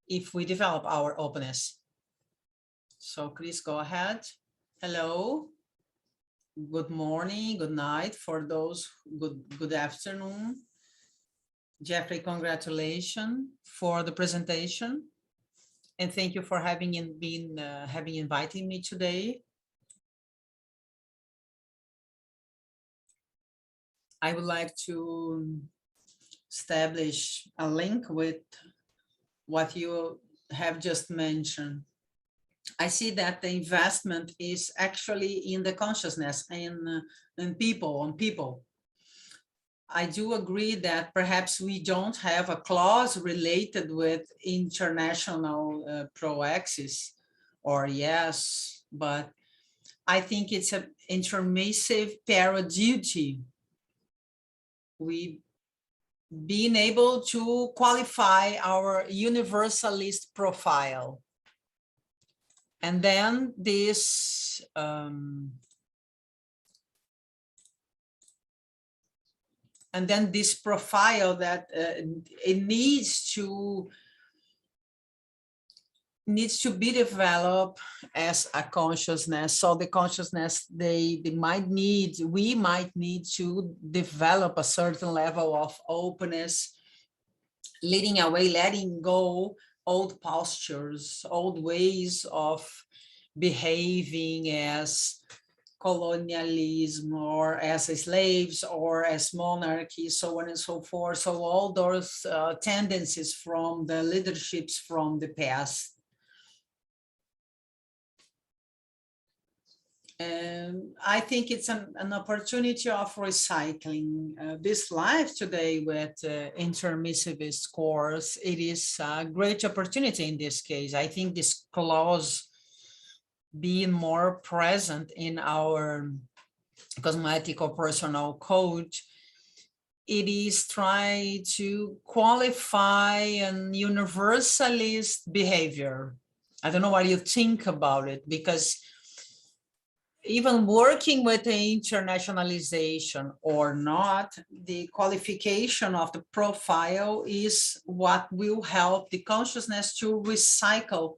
if we develop our openness. So please go ahead. Hello, good morning, good night for those, good afternoon. Jeffrey, congratulations for the presentation. And thank you for having invited me today. I would like to establish a link with what you have just mentioned. I see that the investment is actually in the consciousness and in people, on people. I do agree that perhaps we don't have a clause related with international pro-access, or yes, but I think it's an intermissive para-duty. We being able to qualify our universalist profile. And then this profile that it needs to be developed as a consciousness. So the consciousness, we might need to develop a certain level of openness, leading away, letting go old postures, old ways of behaving as colonialism or as slaves or as monarchy, so on and so forth. So all those tendencies from the leaderships from the past. And I think it's an opportunity of recycling. This life today with intermissivist course, it is a great opportunity in this case. I think this clause being more present in our cosmetic or personal code, it is trying to qualify an universalist behavior. I don't know what you think about it, because even working with the internationalization or not, the qualification of the profile is what will help the consciousness to recycle,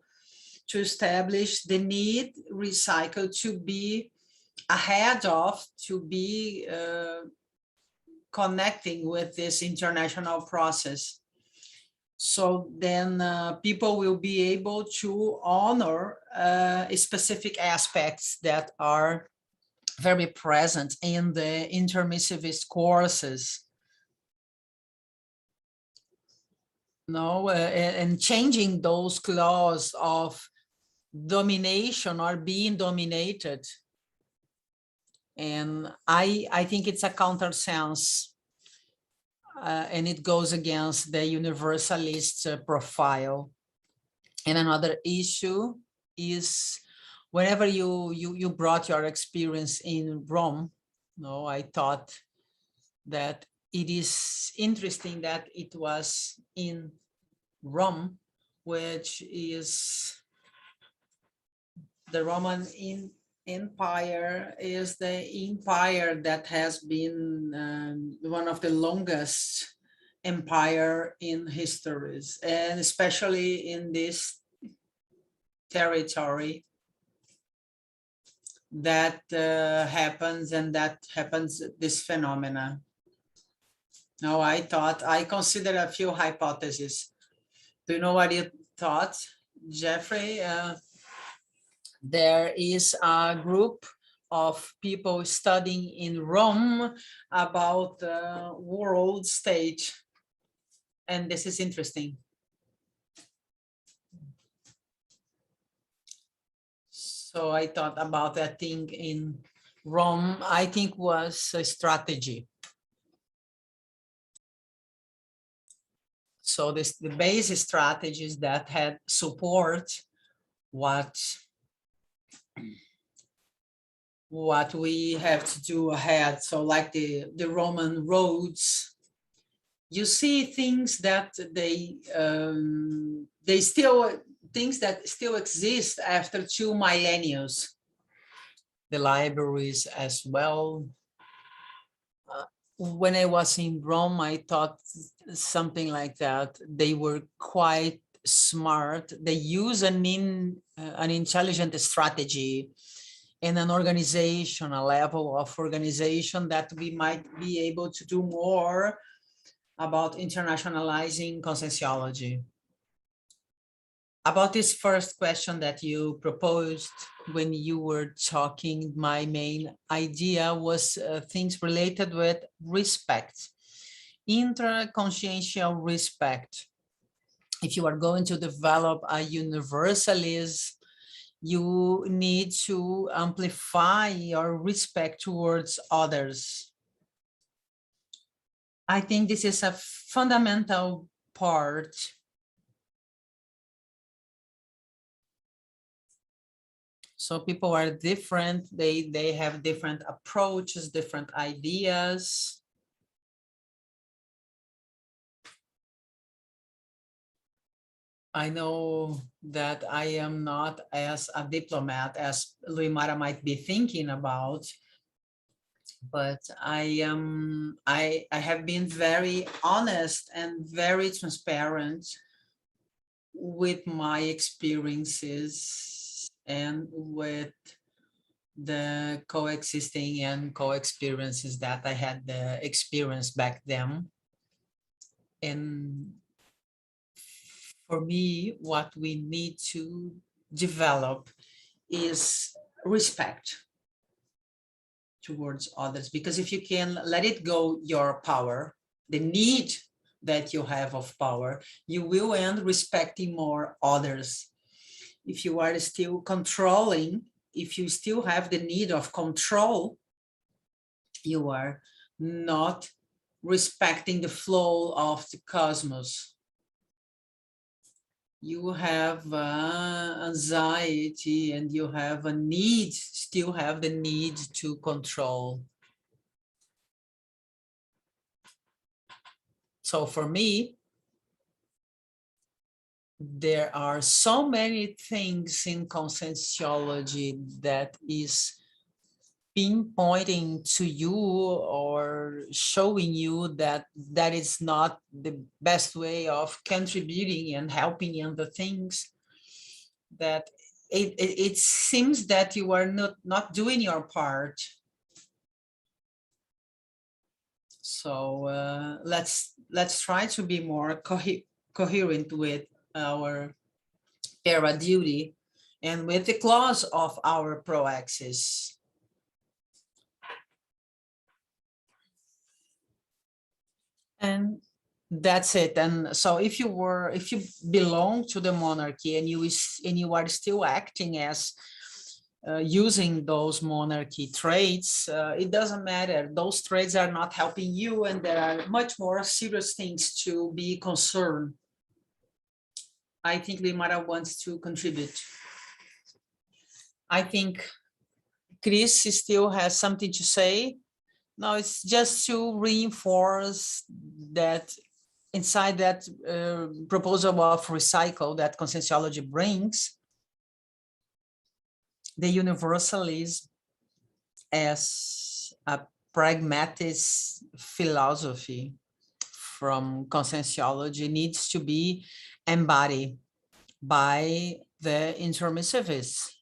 to establish the need recycle to be ahead of, to be connecting with this international process. So then people will be able to honor specific aspects that are very present in the intermissivist courses. No, and changing those clauses of domination or being dominated. And I think it's a countersense. And it goes against the universalist profile. And another issue is whenever you brought your experience in Rome, no, I thought that it is interesting that it was in Rome, which is the Roman Empire is the empire that has been one of the longest empire in histories, and especially in this territory that happens this phenomena. Now I consider a few hypotheses. Do you know what you thought, Jeffrey? There is a group of people studying in Rome about the world stage. And this is interesting. So I thought about that thing in Rome, I think was a strategy. So the basic strategies that had support what we have to do ahead. So like the Roman roads, you see things that things that still exist after 2 millennia. The libraries as well. When I was in Rome, I thought something like that. They were quite smart. They use an intelligent strategy and an organization, a level of organization that we might be able to do more about internationalizing conscientiology. About this first question that you proposed when you were talking, my main idea was things related with respect, intra-consciential respect. If you are going to develop a universalism, you need to amplify your respect towards others. I think this is a fundamental part. So people are different, they have different approaches, different ideas. I know that I am not as a diplomat as Luimara might be thinking about, but I have been very honest and very transparent with my experiences and with the coexisting and co-experiences that I had the experience back then. And for me, what we need to develop is respect towards others, because if you can let it go, your power, the need that you have of power, you will end respecting more others. If you are still controlling, if you still have the need of control, you are not respecting the flow of the cosmos. You have anxiety and you have a need, still have the need to control. So for me, there are so many things in conscientiology that is pinpointing to you or showing you that that is not the best way of contributing and helping in the things, that it seems that you are not doing your part. So let's try to be more coherent with our para duty and with the clause of our pro-axis. And that's it. And so if you belong to the monarchy and you are still acting as using those monarchy traits, it doesn't matter. Those traits are not helping you, and there are much more serious things to be concerned. I think Limara wants to contribute. I think Chris still has something to say. No, it's just to reinforce that inside that proposal of recycle that conscientiology brings, the universalism as a pragmatic philosophy from conscientiology needs to be embodied by the intermissivists.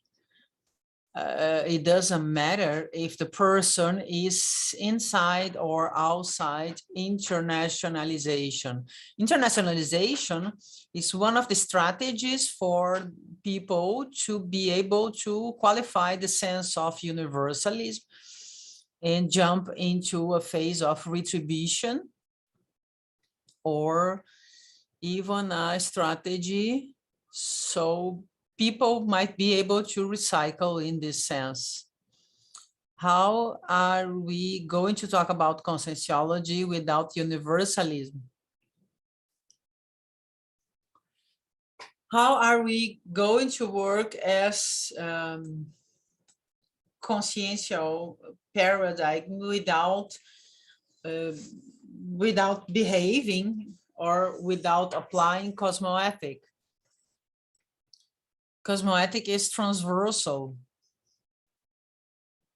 It doesn't matter if the person is inside or outside internationalization. Internationalization is one of the strategies for people to be able to qualify the sense of universalism and jump into a phase of retribution, or even a strategy so people might be able to recycle in this sense. How are we going to talk about conscientiology without universalism? How are we going to work as consciential paradigm without behaving or without applying cosmoethic? Cosmoethic is transversal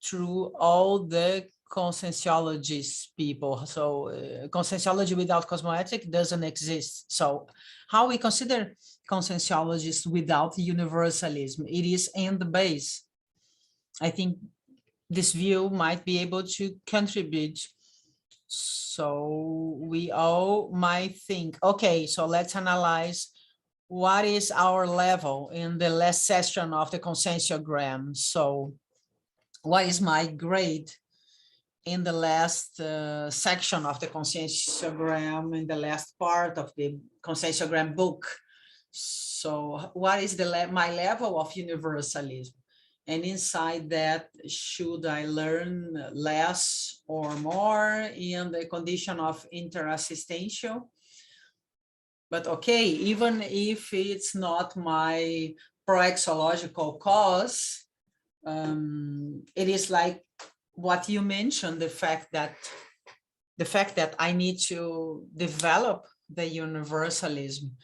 through all the conscientiologists people. So conscientiology without cosmoethic doesn't exist. So how we consider conscientiologists without universalism? It is in the base. I think this view might be able to contribute So we all might think, okay, so let's analyze what is our level in the last session of the conscientiogram. So what is my grade in the last section of the conscientiogram, in the last part of the conscientiogram book? So what is my level of universalism? And inside that, should I learn less or more in the condition of interassistential? But okay, even if it's not my proexological cause, it is like what you mentioned, the fact that I need to develop the universalism.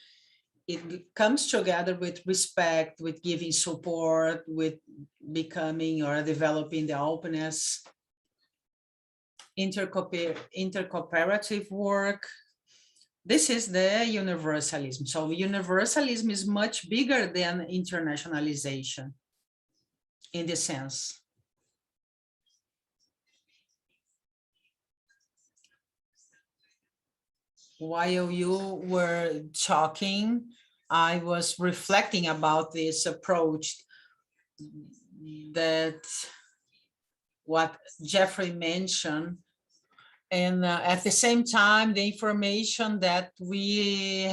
It comes together with respect, with giving support, with becoming or developing the openness, intercooperative work. This is the universalism. So universalism is much bigger than internationalization in this sense. While you were talking, I was reflecting about this approach, that what Jeffrey mentioned, and at the same time, the information that we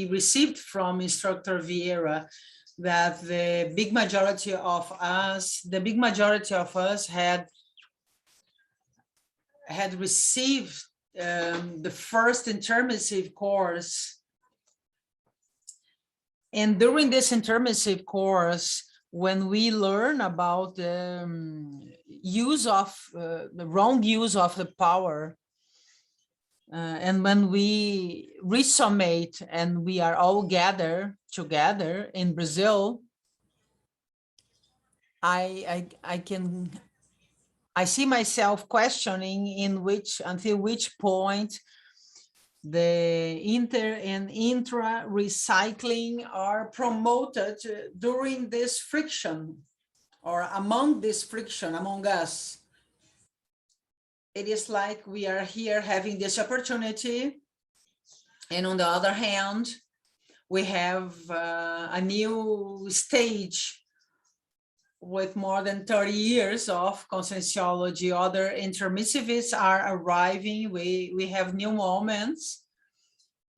received from Instructor Vieira, that the big majority of us had received the first intermissive course. And during this intermissive course, when we learn about the wrong use of the power, and when we resummate and we are all gathered together in Brazil, I see myself questioning until which point the inter and intra recycling are promoted during this friction, or among this friction among us. It is like we are here having this opportunity, and on the other hand, we have a new stage with more than 30 years of conscientiology. Other intermissivists are arriving. We have new moments,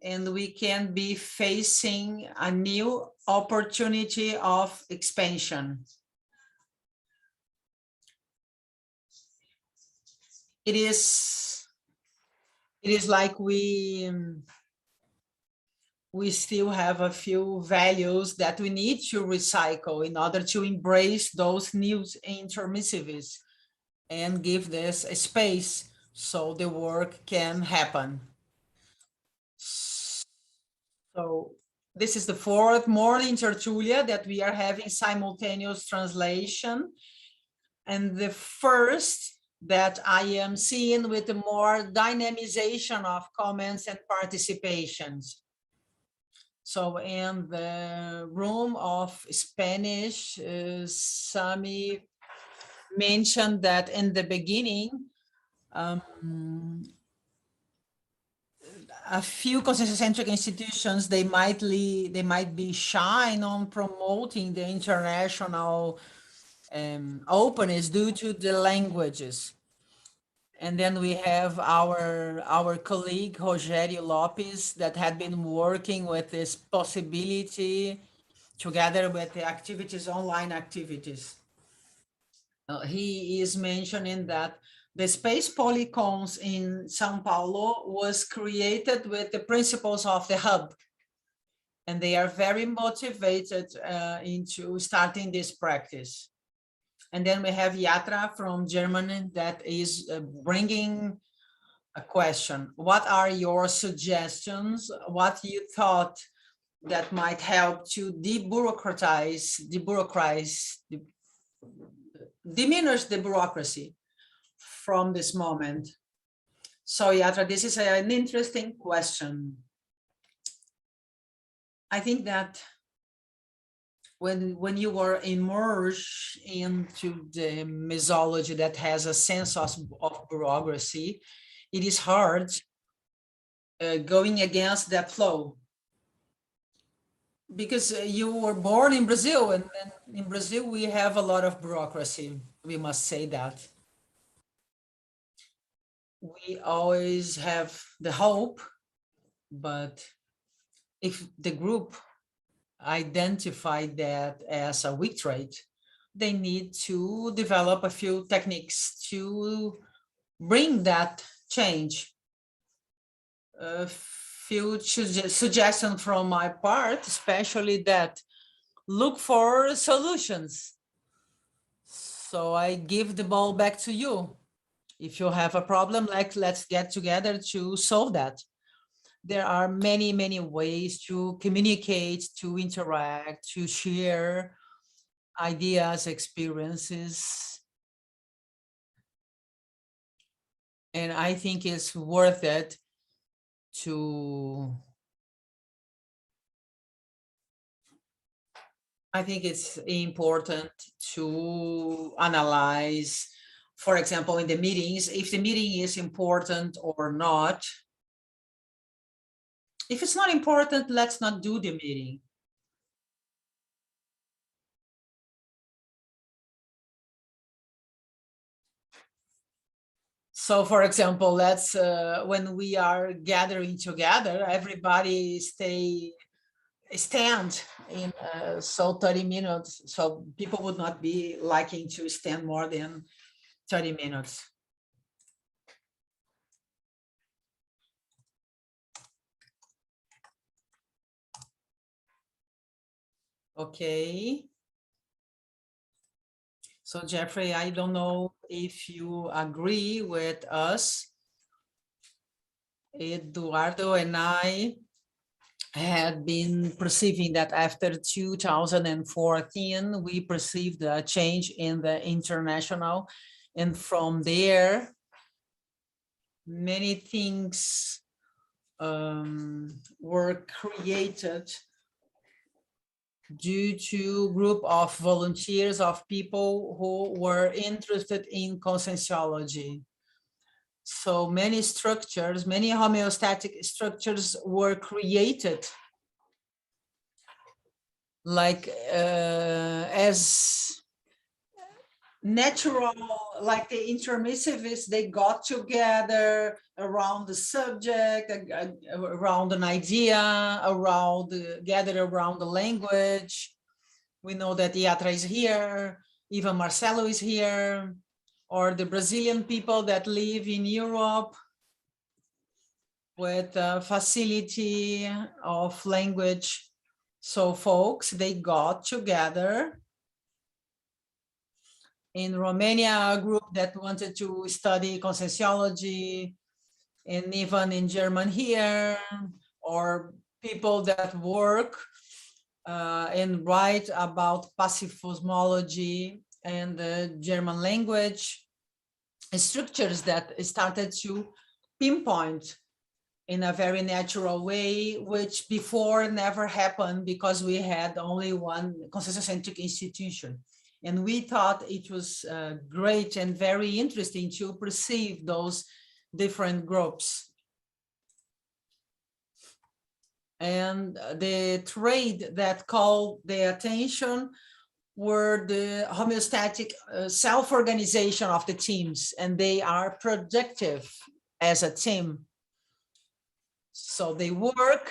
and we can be facing a new opportunity of expansion. It is like we still have a few values that we need to recycle in order to embrace those new intermissivists and give this a space so the work can happen. So this is the fourth morning Tertulia that we are having simultaneous translation, and the first that I am seeing with the more dynamization of comments and participations. So in the room of Spanish, Sami mentioned that in the beginning, a few conscientiocentric institutions, they might be shy on promoting the international openness due to the languages. And then we have our colleague, Rogério Lopes, that had been working with this possibility together with the activities, online activities. He is mentioning that the space polycons in São Paulo was created with the principles of the hub. And they are very motivated into starting this practice. And then we have Yatra from Germany that is bringing a question. What are your suggestions? What you thought that might help to diminish the bureaucracy from this moment? So Yatra, this is an interesting question. I think that when you are immersed into the mythology that has a sense of bureaucracy, it is hard going against that flow. Because you were born in Brazil, and in Brazil we have a lot of bureaucracy, we must say that. We always have the hope, but if the group identify that as a weak trait, they need to develop a few techniques to bring that change. A few suggestions from my part, especially that look for solutions. So I give the ball back to you. If you have a problem, let's get together to solve that. There are many, many ways to communicate, to interact, to share ideas, experiences. And I think it's worth it to, I think it's important to analyze, for example, in the meetings, if the meeting is important or not. If it's not important, let's not do the meeting. So, for example, let's when we are gathering together, everybody stand in so 30 minutes. So people would not be liking to stand more than 30 minutes. Okay. So Jeffrey, I don't know if you agree with us. Eduardo and I had been perceiving that after 2014, we perceived a change in the international. And from there, many things were created due to a group of volunteers, of people who were interested in conscientiology. So many structures, many homeostatic structures were created, like as natural, like the intermissivists, they got together around the subject, around an idea, gathered around the language. We know that Iatra is here, even Marcelo is here, or the Brazilian people that live in Europe with facility of language. So folks, they got together. In Romania, a group that wanted to study conscientiology, and even in German here, or people that work and write about passive cosmology and the German language, structures that started to pinpoint in a very natural way, which before never happened because we had only one conscientiocentric institution. And we thought it was great and very interesting to perceive those different groups. And the trait that called the attention were the homeostatic self-organization of the teams, and they are productive as a team. So they work.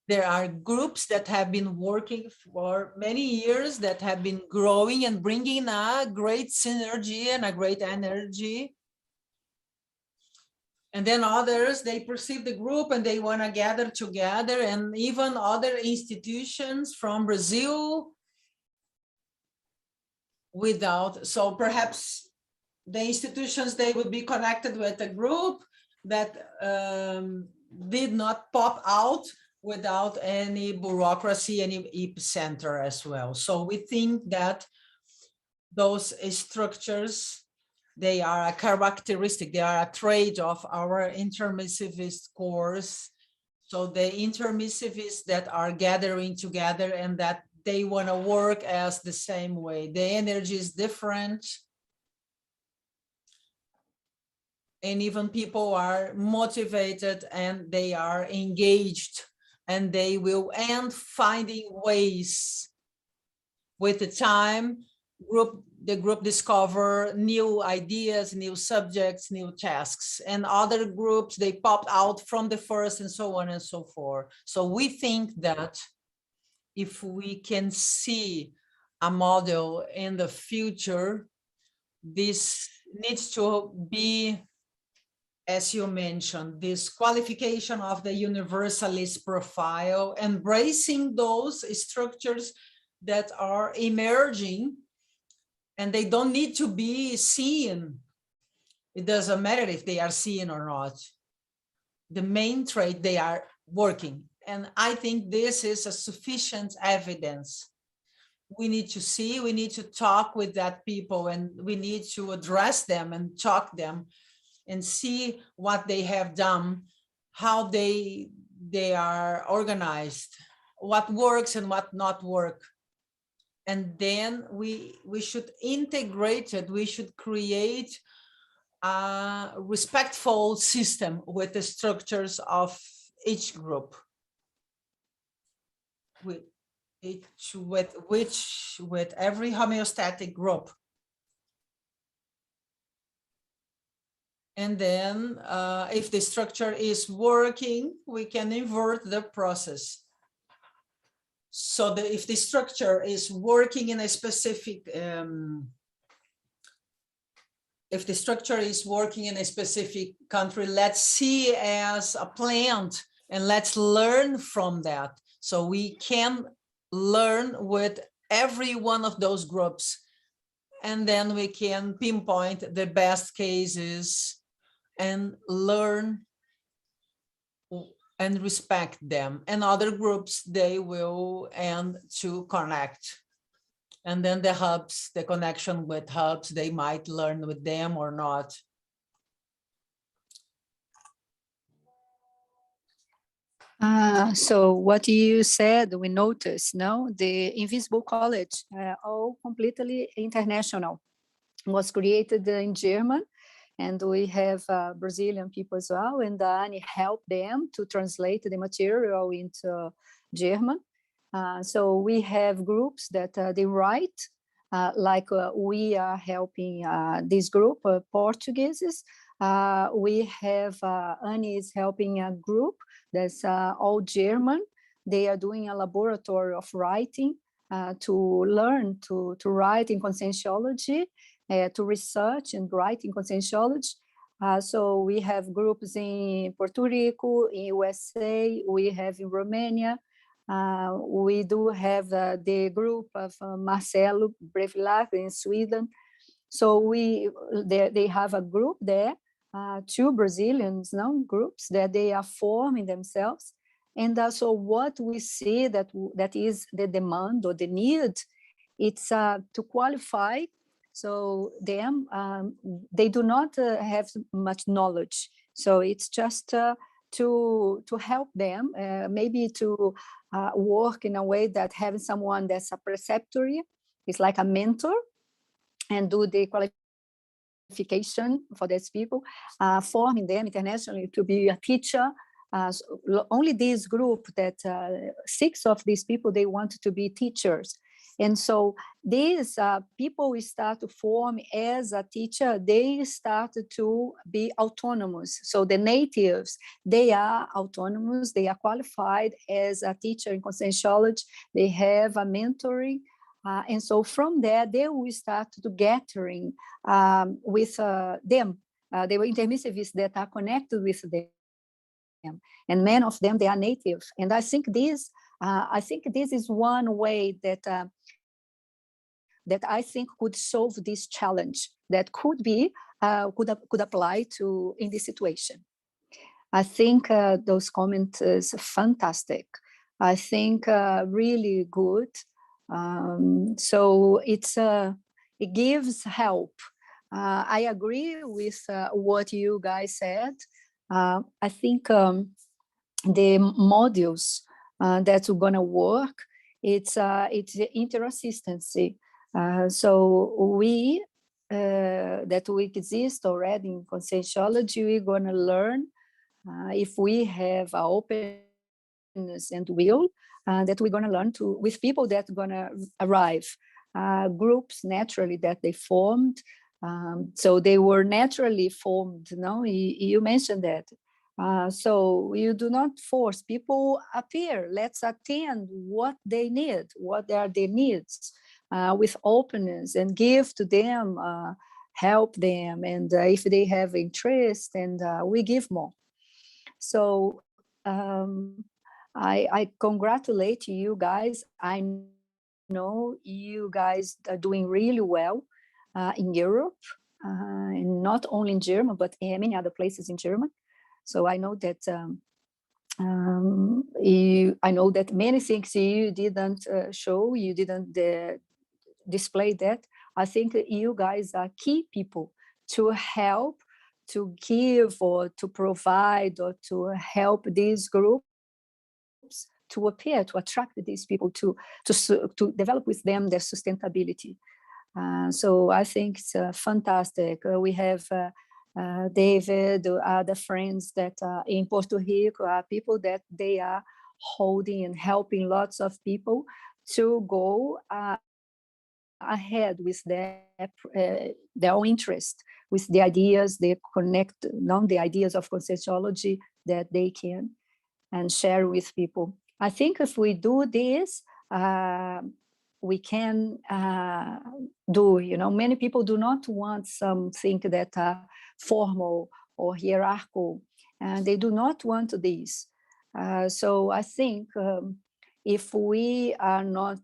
There are groups that have been working for many years that have been growing and bringing a great synergy and a great energy. And then others, they perceive the group and they want to gather together, and even other institutions from Brazil without, so perhaps the institutions, they would be connected with a group that did not pop out without any bureaucracy, any epicenter as well. So we think that those structures, they are a characteristic, they are a trait of our intermissivist course. So the intermissivists that are gathering together and that they want to work as the same way. The energy is different. And even people are motivated and they are engaged, and they will end finding ways with the time. The group discover new ideas, new subjects, new tasks, and other groups, they popped out from the first, and so on and so forth. So we think that if we can see a model in the future, this needs to be, as you mentioned, this qualification of the universalist profile, embracing those structures that are emerging, and they don't need to be seen. It doesn't matter if they are seen or not. The main trait, they are working. And I think this is a sufficient evidence. We need to see, we need to talk with that people, and we need to address them and talk them and see what they have done, how they are organized, what works and what not work. And then we should integrate it. We should create a respectful system with the structures of each group, with every homeostatic group. And then if the structure is working, we can invert the process. So that if the structure is working in a specific, country, let's see as a plant, and let's learn from that. So we can learn with every one of those groups, and then we can pinpoint the best cases and learn and respect them. And other groups, they will end to connect. And then the hubs, the connection with hubs, they might learn with them or not. So what you said, we noticed, no, the Invisible College, all completely international, was created in German, and we have Brazilian people as well, and Annie helped them to translate the material into German. So we have groups that they write, like we are helping this group, Portuguese. We have Annie is helping a group that's all German. They are doing a laboratory of writing to learn to write in Conscientiology, to research and write in Conscientiology. So we have groups in Puerto Rico, in USA, we have in Romania. We do have the group of Marcelo Brevilac in Sweden. So they have a group there, two Brazilians groups that they are forming themselves. And so what we see that is the demand or the need, it's to qualify. So them, they do not have much knowledge. So it's just to help them, maybe to work in a way that having someone that's a preceptory is like a mentor, and do the qualification for these people, forming them internationally to be a teacher. So only this group that 6 of these people, they want to be teachers. And so these people we start to form as a teacher, they start to be autonomous. So the natives, they are autonomous, they are qualified as a teacher in Conscientiology, they have a mentoring. And so from there, they will start to gathering with them. They were intermissivists that are connected with them. And many of them, they are native. And I think this is one way that I think could solve this challenge, that could be could apply to in this situation. I think those comments is fantastic. I think really good. So it gives help. I agree with what you guys said. I think the modules that are gonna work, It's interassistancy. So we that we exist already in conscientiology, we're going to learn if we have openness and will, that we're going to learn to with people that are going to arrive, groups naturally that they formed. So they were naturally formed. No, you mentioned that. So you do not force people appear. Let's attend what they need, what are their needs, with openness, and give to them, help them, and if they have interest, and we give more. So I congratulate you guys. I know you guys are doing really well in Europe, and not only in Germany, but in many other places in Germany. So I know that I know that many things you didn't show, you didn't display that. I think you guys are key people to help, to give, or to provide, or to help these groups to appear, to attract these people, to develop with them their sustainability. So I think it's fantastic. We have David, other friends that in Puerto Rico are people that they are holding and helping lots of people to go ahead with their own interest, with the ideas they connect, the ideas of conscientiology that they can and share with people. I think if we do this, we can do, many people do not want something that are formal or hierarchical, and they do not want this. So I think if we are not,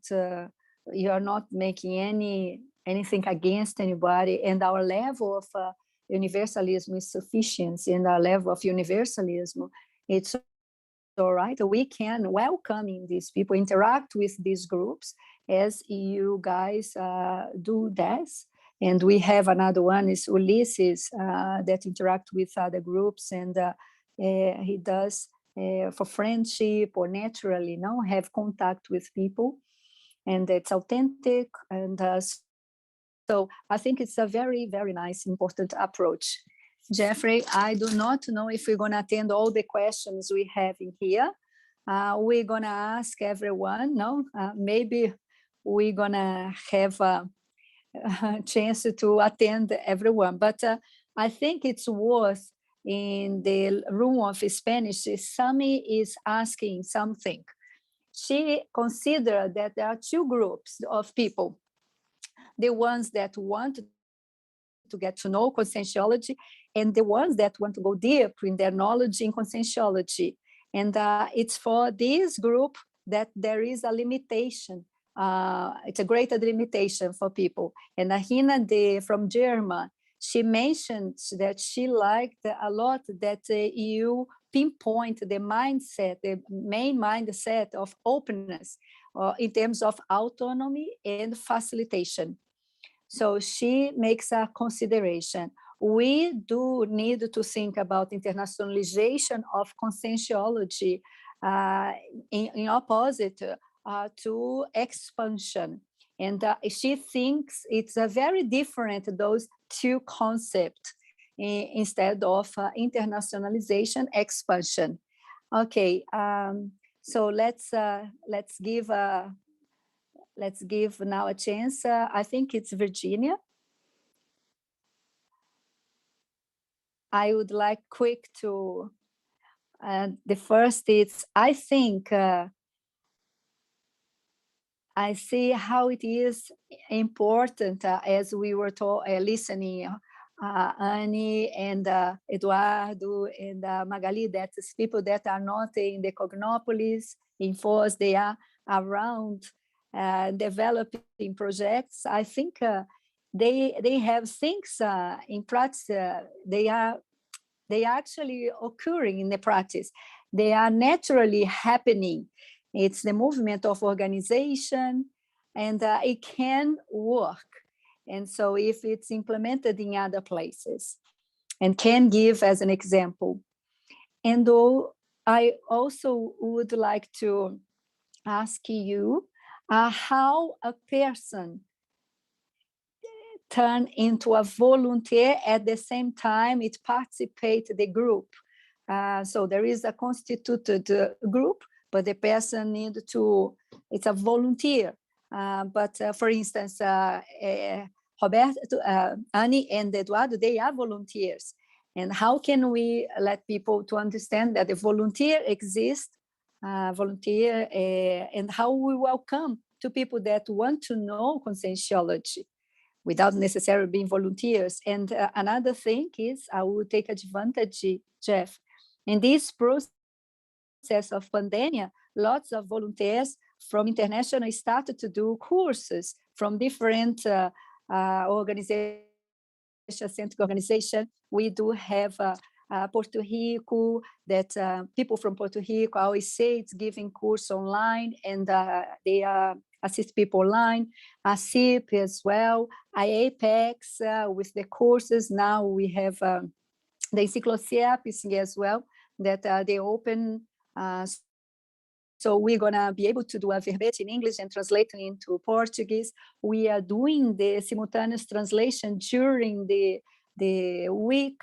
you are not making anything against anybody, and our level of universalism is sufficient, and our level of universalism, it's all right. We can welcome these people, interact with these groups as you guys do this. And we have another one is Ulysses that interact with other groups, and he does for friendship or naturally have contact with people, and it's authentic. And so I think it's a very, very nice, important approach. Jeffrey, I do not know if we're going to attend all the questions we have in here. We're going to ask everyone, maybe we're going to have a chance to attend everyone. But I think it's worth, in the room of Spanish, Sami is asking something. She considered that there are two groups of people. The ones that want to get to know conscientiology, and the ones that want to go deep in their knowledge in conscientiology. And it's for this group that there is a limitation. It's a greater limitation for people. And Ahina from Germany, she mentioned that she liked a lot that you pinpoint the mindset, the main mindset of openness in terms of autonomy and facilitation. So she makes a consideration. We do need to think about internationalization of conscientiology in opposite to expansion. And she thinks it's a very different, those two concepts, instead of internationalization, expansion. Okay, so let's give now a chance. I think it's Virginia. I would like quick to, the first is, I think, I see how it is important as we were listening, Annie and Eduardo and Magali, that's people that are not in the Cognopolis, in Foz, they are around developing projects. I think they have things in practice. They are actually occurring in the practice. They are naturally happening. It's the movement of organization, and it can work. And so if it's implemented in other places, and can give as an example. And I also would like to ask you how a person turn into a volunteer at the same time it participates the group. So there is a constituted group, but the person need to, it's a volunteer. But for instance, Roberto, Annie and Eduardo, they are volunteers. And how can we let people to understand that the volunteer exists, and how we welcome to people that want to know conscientiology without necessarily being volunteers. And another thing is, I will take advantage, Jeff, in this process of pandemic, lots of volunteers from international started to do courses from different organizations, centric organization. We do have Puerto Rico, that people from Puerto Rico always say it's giving course online, and they assist people online. CEAEC as well, IAPEX with the courses. Now we have the Encycloceap as well, that they open. So we're gonna be able to do a verbete in English and translate it into Portuguese. We are doing the simultaneous translation during the week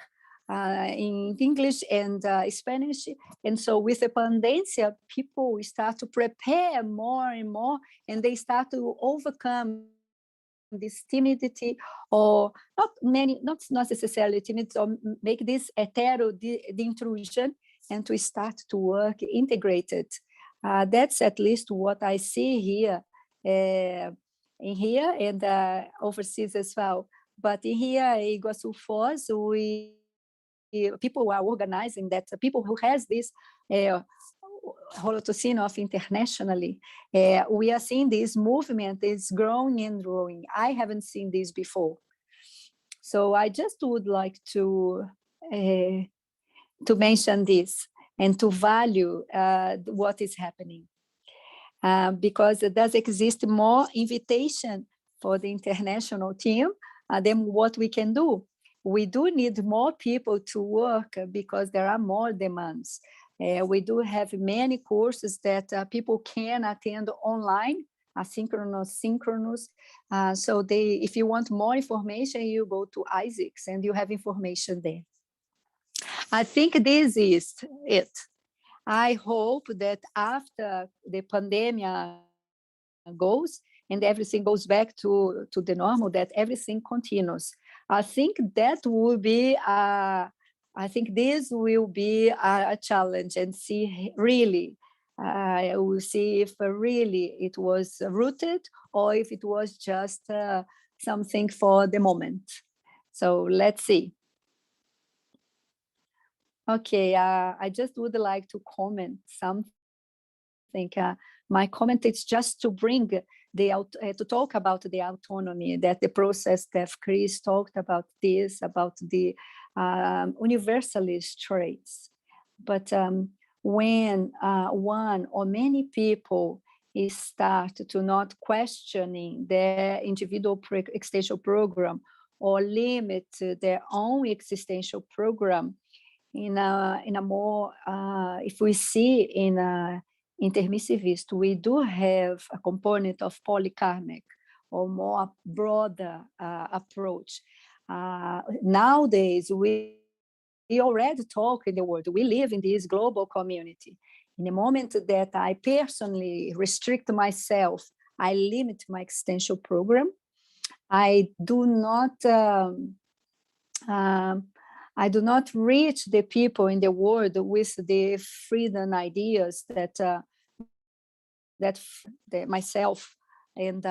in English and Spanish. And so with the pandemia, people start to prepare more and more, and they start to overcome this timidity, or not necessarily timidity, or make this the intrusion, and to start to work integrated. That's at least what I see here, in here and overseas as well. But in here, Iguaçu Foz, people are organizing that. People who has this holocene of internationally, we are seeing this movement is growing and growing. I haven't seen this before. So I just would like to mention this and to value what is happening, because it does exist more invitation for the international team than what we can do. We do need more people to work because there are more demands. We do have many courses that people can attend online, asynchronous, synchronous. So if you want more information, you go to CEAEC and you have information there. I think this is it. I hope that after the pandemic goes and everything goes back to the normal, that everything continues. I think that will be, I think this will be a challenge, and see really, we'll see if really it was rooted or if it was just something for the moment. So let's see. Okay, I just would like to comment something. My comment is just to bring to talk about the autonomy, that the process that Chris talked about this, about the universalist traits. But when one or many people start to not questioning their individual existential program or limit their own existential program, in a more, if we see in a intermissivist, we do have a component of polykarmic or more broader approach. Nowadays, we already talk in the world, we live in this global community. In the moment that I personally restrict myself, I limit my existential program, I do not reach the people in the world with the freedom ideas that myself, and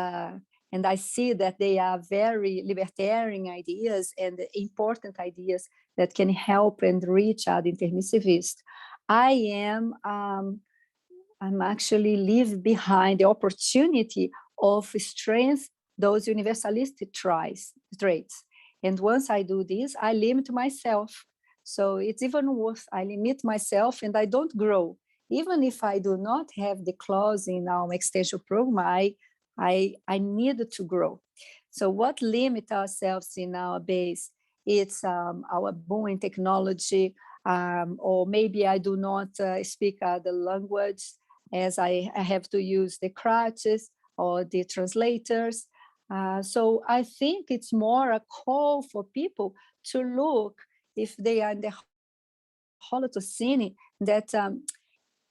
I see that they are very libertarian ideas and important ideas that can help and reach out intermissivist. I'm actually leave behind the opportunity of strength those universalistic traits. And once I do this, I limit myself. So it's even worse, I limit myself and I don't grow. Even if I do not have the clause in our extension program, I need to grow. So what limit ourselves in our base? It's our booming technology, or maybe I do not speak the language, as I have to use the crutches, or the translators. So I think it's more a call for people to look if they are in the Holocene, that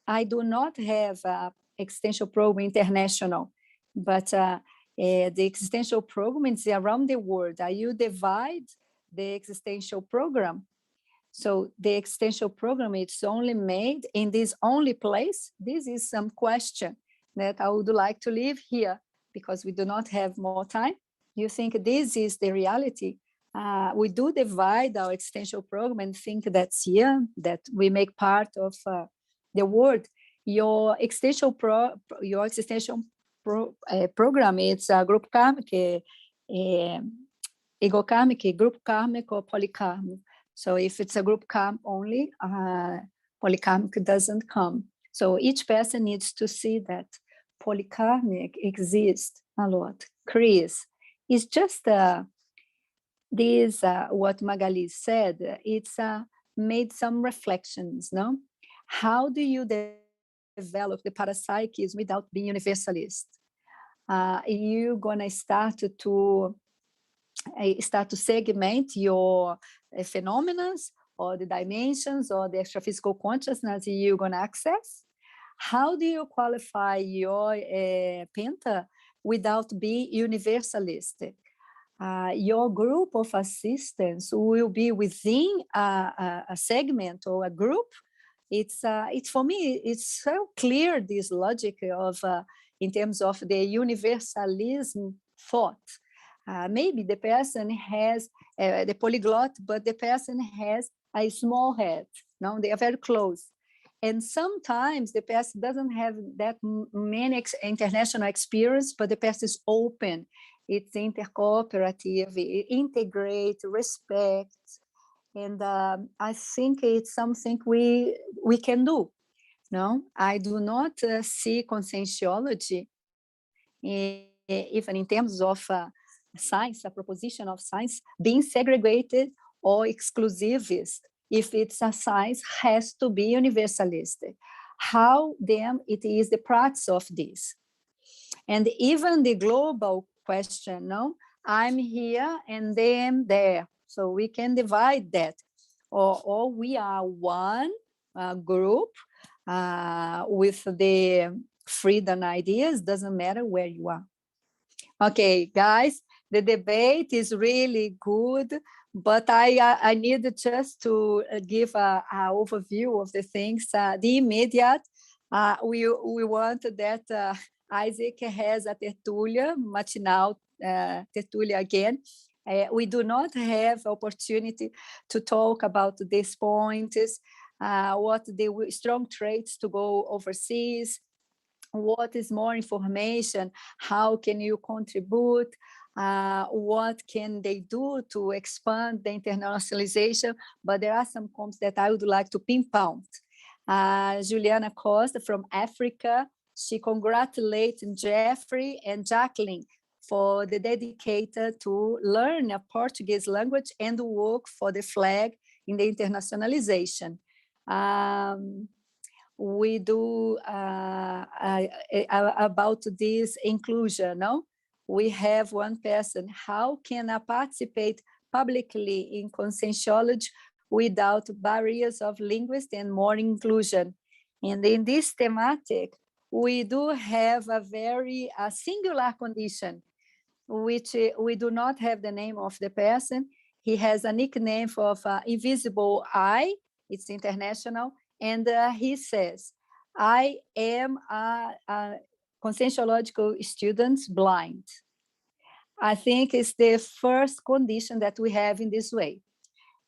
I do not have a extension program international, but the existential program is around the world. You divide the existential program. So the existential program, it's only made in this only place. This is some question that I would like to leave here because we do not have more time. You think this is the reality? We do divide our existential program and think that's here, that we make part of the world. Your existential program, it's a group karmic, ego karmic, group karmic, or polykarmic. So if it's a group karm only, polykarmic doesn't come. So each person needs to see that polykarmic exists a lot. Chris, it's just this, what Magali said, it's made some reflections, no? How do you develop the parapsychism without being universalist? You're gonna start to segment your phenomena or the dimensions or the extraphysical consciousness you're going to access. How do you qualify your penta without being universalistic? Your group of assistants will be within a segment or a group. It's for me, it's so clear, this logic of in terms of the universalism thought. Maybe the person has the polyglot, but the person has a small head. No, they are very close. And sometimes the person doesn't have that many international experience, but the person is open. It's intercooperative, it integrates, respects. And I think it's something we can do. No, I do not see conscientiology, even in terms of science, a proposition of science, being segregated or exclusivist. If it's a science, has to be universalistic. How then it is the practice of this? And even the global question, no, I'm here and then there. So we can divide that. Or we are one group with the freedom ideas, doesn't matter where you are. Okay, guys, the debate is really good, but I need just to give an overview of the things. The immediate, we want that Isaac has a Tertulia Matinal, Tertulia again. We do not have opportunity to talk about these points, what the strong traits to go overseas, what is more information, how can you contribute, what can they do to expand the internationalization, but there are some comments that I would like to pinpoint. Juliana Costa from Africa, she congratulates Jeffrey and Jacqueline for the dedicated to learn a Portuguese language and work for the flag in the internationalization. We do about this inclusion, no? We have one person, how can I participate publicly in conscientiology without barriers of linguistics and more inclusion? And in this thematic, we do have a very singular condition, which we do not have the name of the person. He has a nickname of invisible eye, it's international, and he says, I am a conscientiological student blind. I think it's the first condition that we have in this way.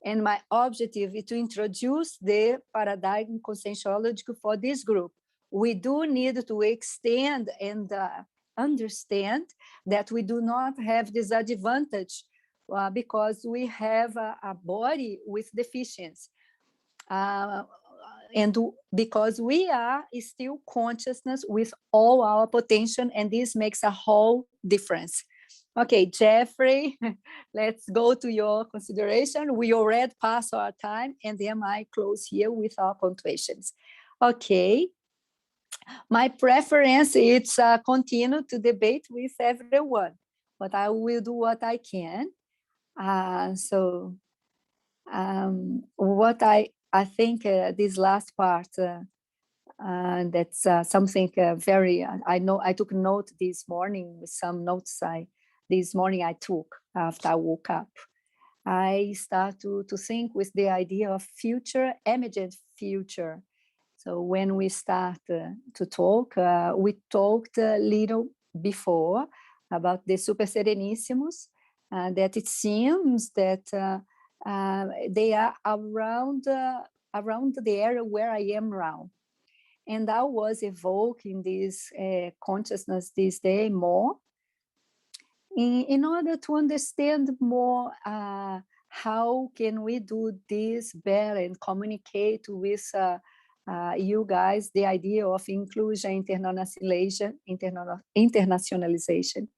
And my objective is to introduce the paradigm conscientiology for this group. We do need to extend and understand that we do not have this advantage because we have a body with deficiency. And because we are still consciousness with all our potential, and this makes a whole difference. Okay, Jeffrey, let's go to your consideration. We already passed our time, and then I close here with our punctuations. Okay, My preference is continue to debate with everyone, but I will do what I can. What I think this last part, that's something very, I know I took note this morning with some notes this morning I took after I woke up. I start to think with the idea of future, immediate future. So when we start to talk, we talked a little before about the Super Serenissimus, that it seems that they are around the area where I am now. And I was evoking this consciousness this day more in order to understand more how can we do this better and communicate with you guys the idea of inclusion, internationalization.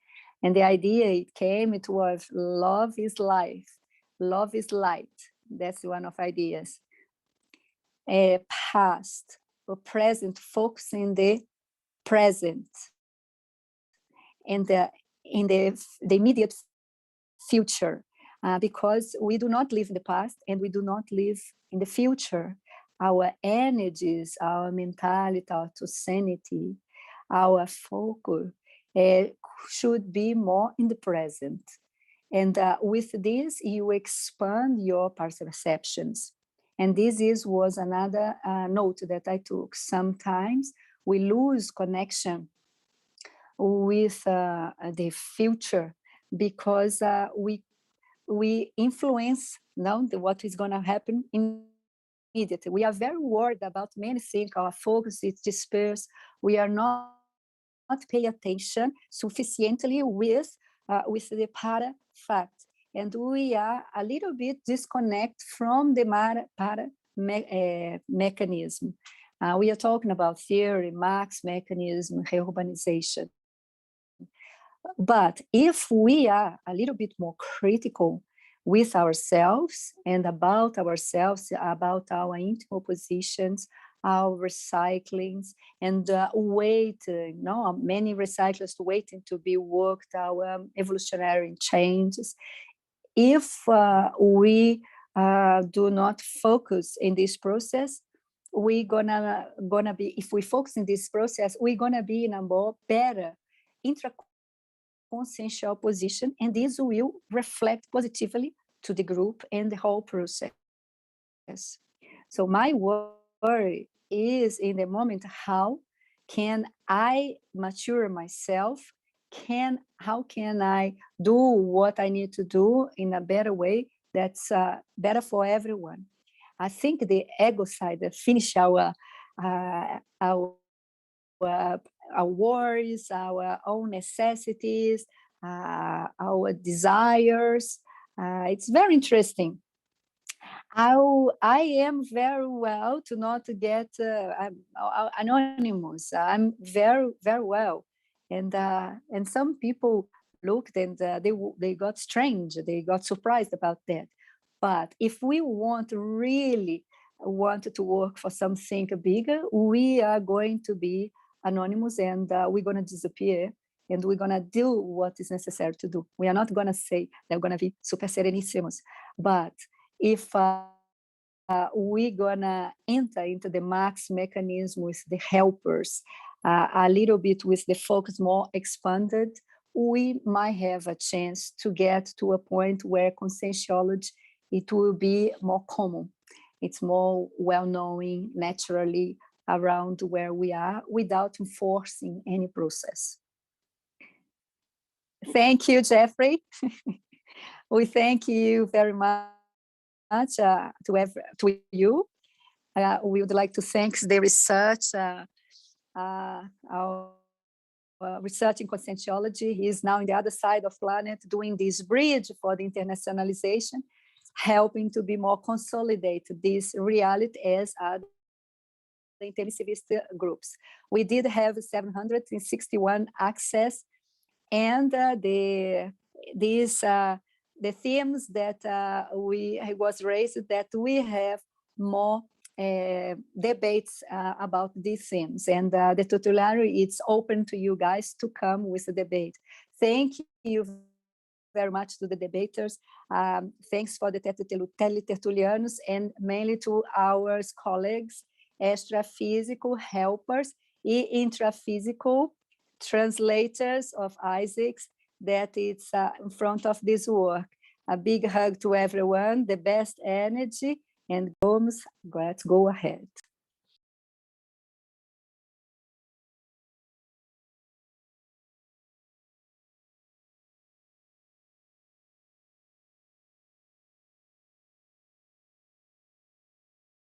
And the idea it came, it was love is life, love is light. That's one of ideas. Past or present, focus in the present and in the immediate future, because we do not live in the past and we do not live in the future. Our energies, our mentality, our sanity, our focus should be more in the present. And with this, you expand your perceptions. And this was another note that I took. Sometimes we lose connection with the future because we influence what is going to happen immediately. We are very worried about many things. Our focus is dispersed. We are not pay attention sufficiently with the para fact, and we are a little bit disconnect from the para mechanism. We are talking about theory, Marx mechanism, reurbanization. But if we are a little bit more critical with ourselves and about ourselves, about our internal positions, our recyclings, and many recyclers waiting to be worked, our evolutionary changes. If we do not focus in this process, we're gonna be, if we focus in this process, we're gonna be in a more better intra-consciential position, and this will reflect positively to the group and the whole process. So my worry is in the moment, how can I mature myself? How can I do what I need to do in a better way that's better for everyone? I think the ego side, finish our worries, our own necessities, our desires. It's very interesting. I am very well to not get anonymous. I'm very, very well. And some people looked and they got strange. They got surprised about that. But if we really want to work for something bigger, we are going to be anonymous, and we're going to disappear, and we're going to do what is necessary to do. We are not going to say they're going to be super serenissimus, but if we're going to enter into the Marx mechanism with the helpers, a little bit with the focus more expanded, we might have a chance to get to a point where conscientiology, it will be more common. It's more well-known naturally around where we are without enforcing any process. Thank you, Jeffrey. We thank you very much to you. We would like to thank the research, our research in conscientiology. He is now on the other side of the planet doing this bridge for the internationalization, helping to be more consolidated this reality as the intensivist groups. We did have 761 access, and the themes that was raised, that we have more debates about these themes. And the Tertuliarium, it's open to you guys to come with the debate. Thank you very much to the debaters. Thanks for the Tertulianos, and mainly to our colleagues, extra-physical helpers, intra-physical translators of Isaacs, that it's in front of this work. A big hug to everyone, the best energy, and let's go ahead.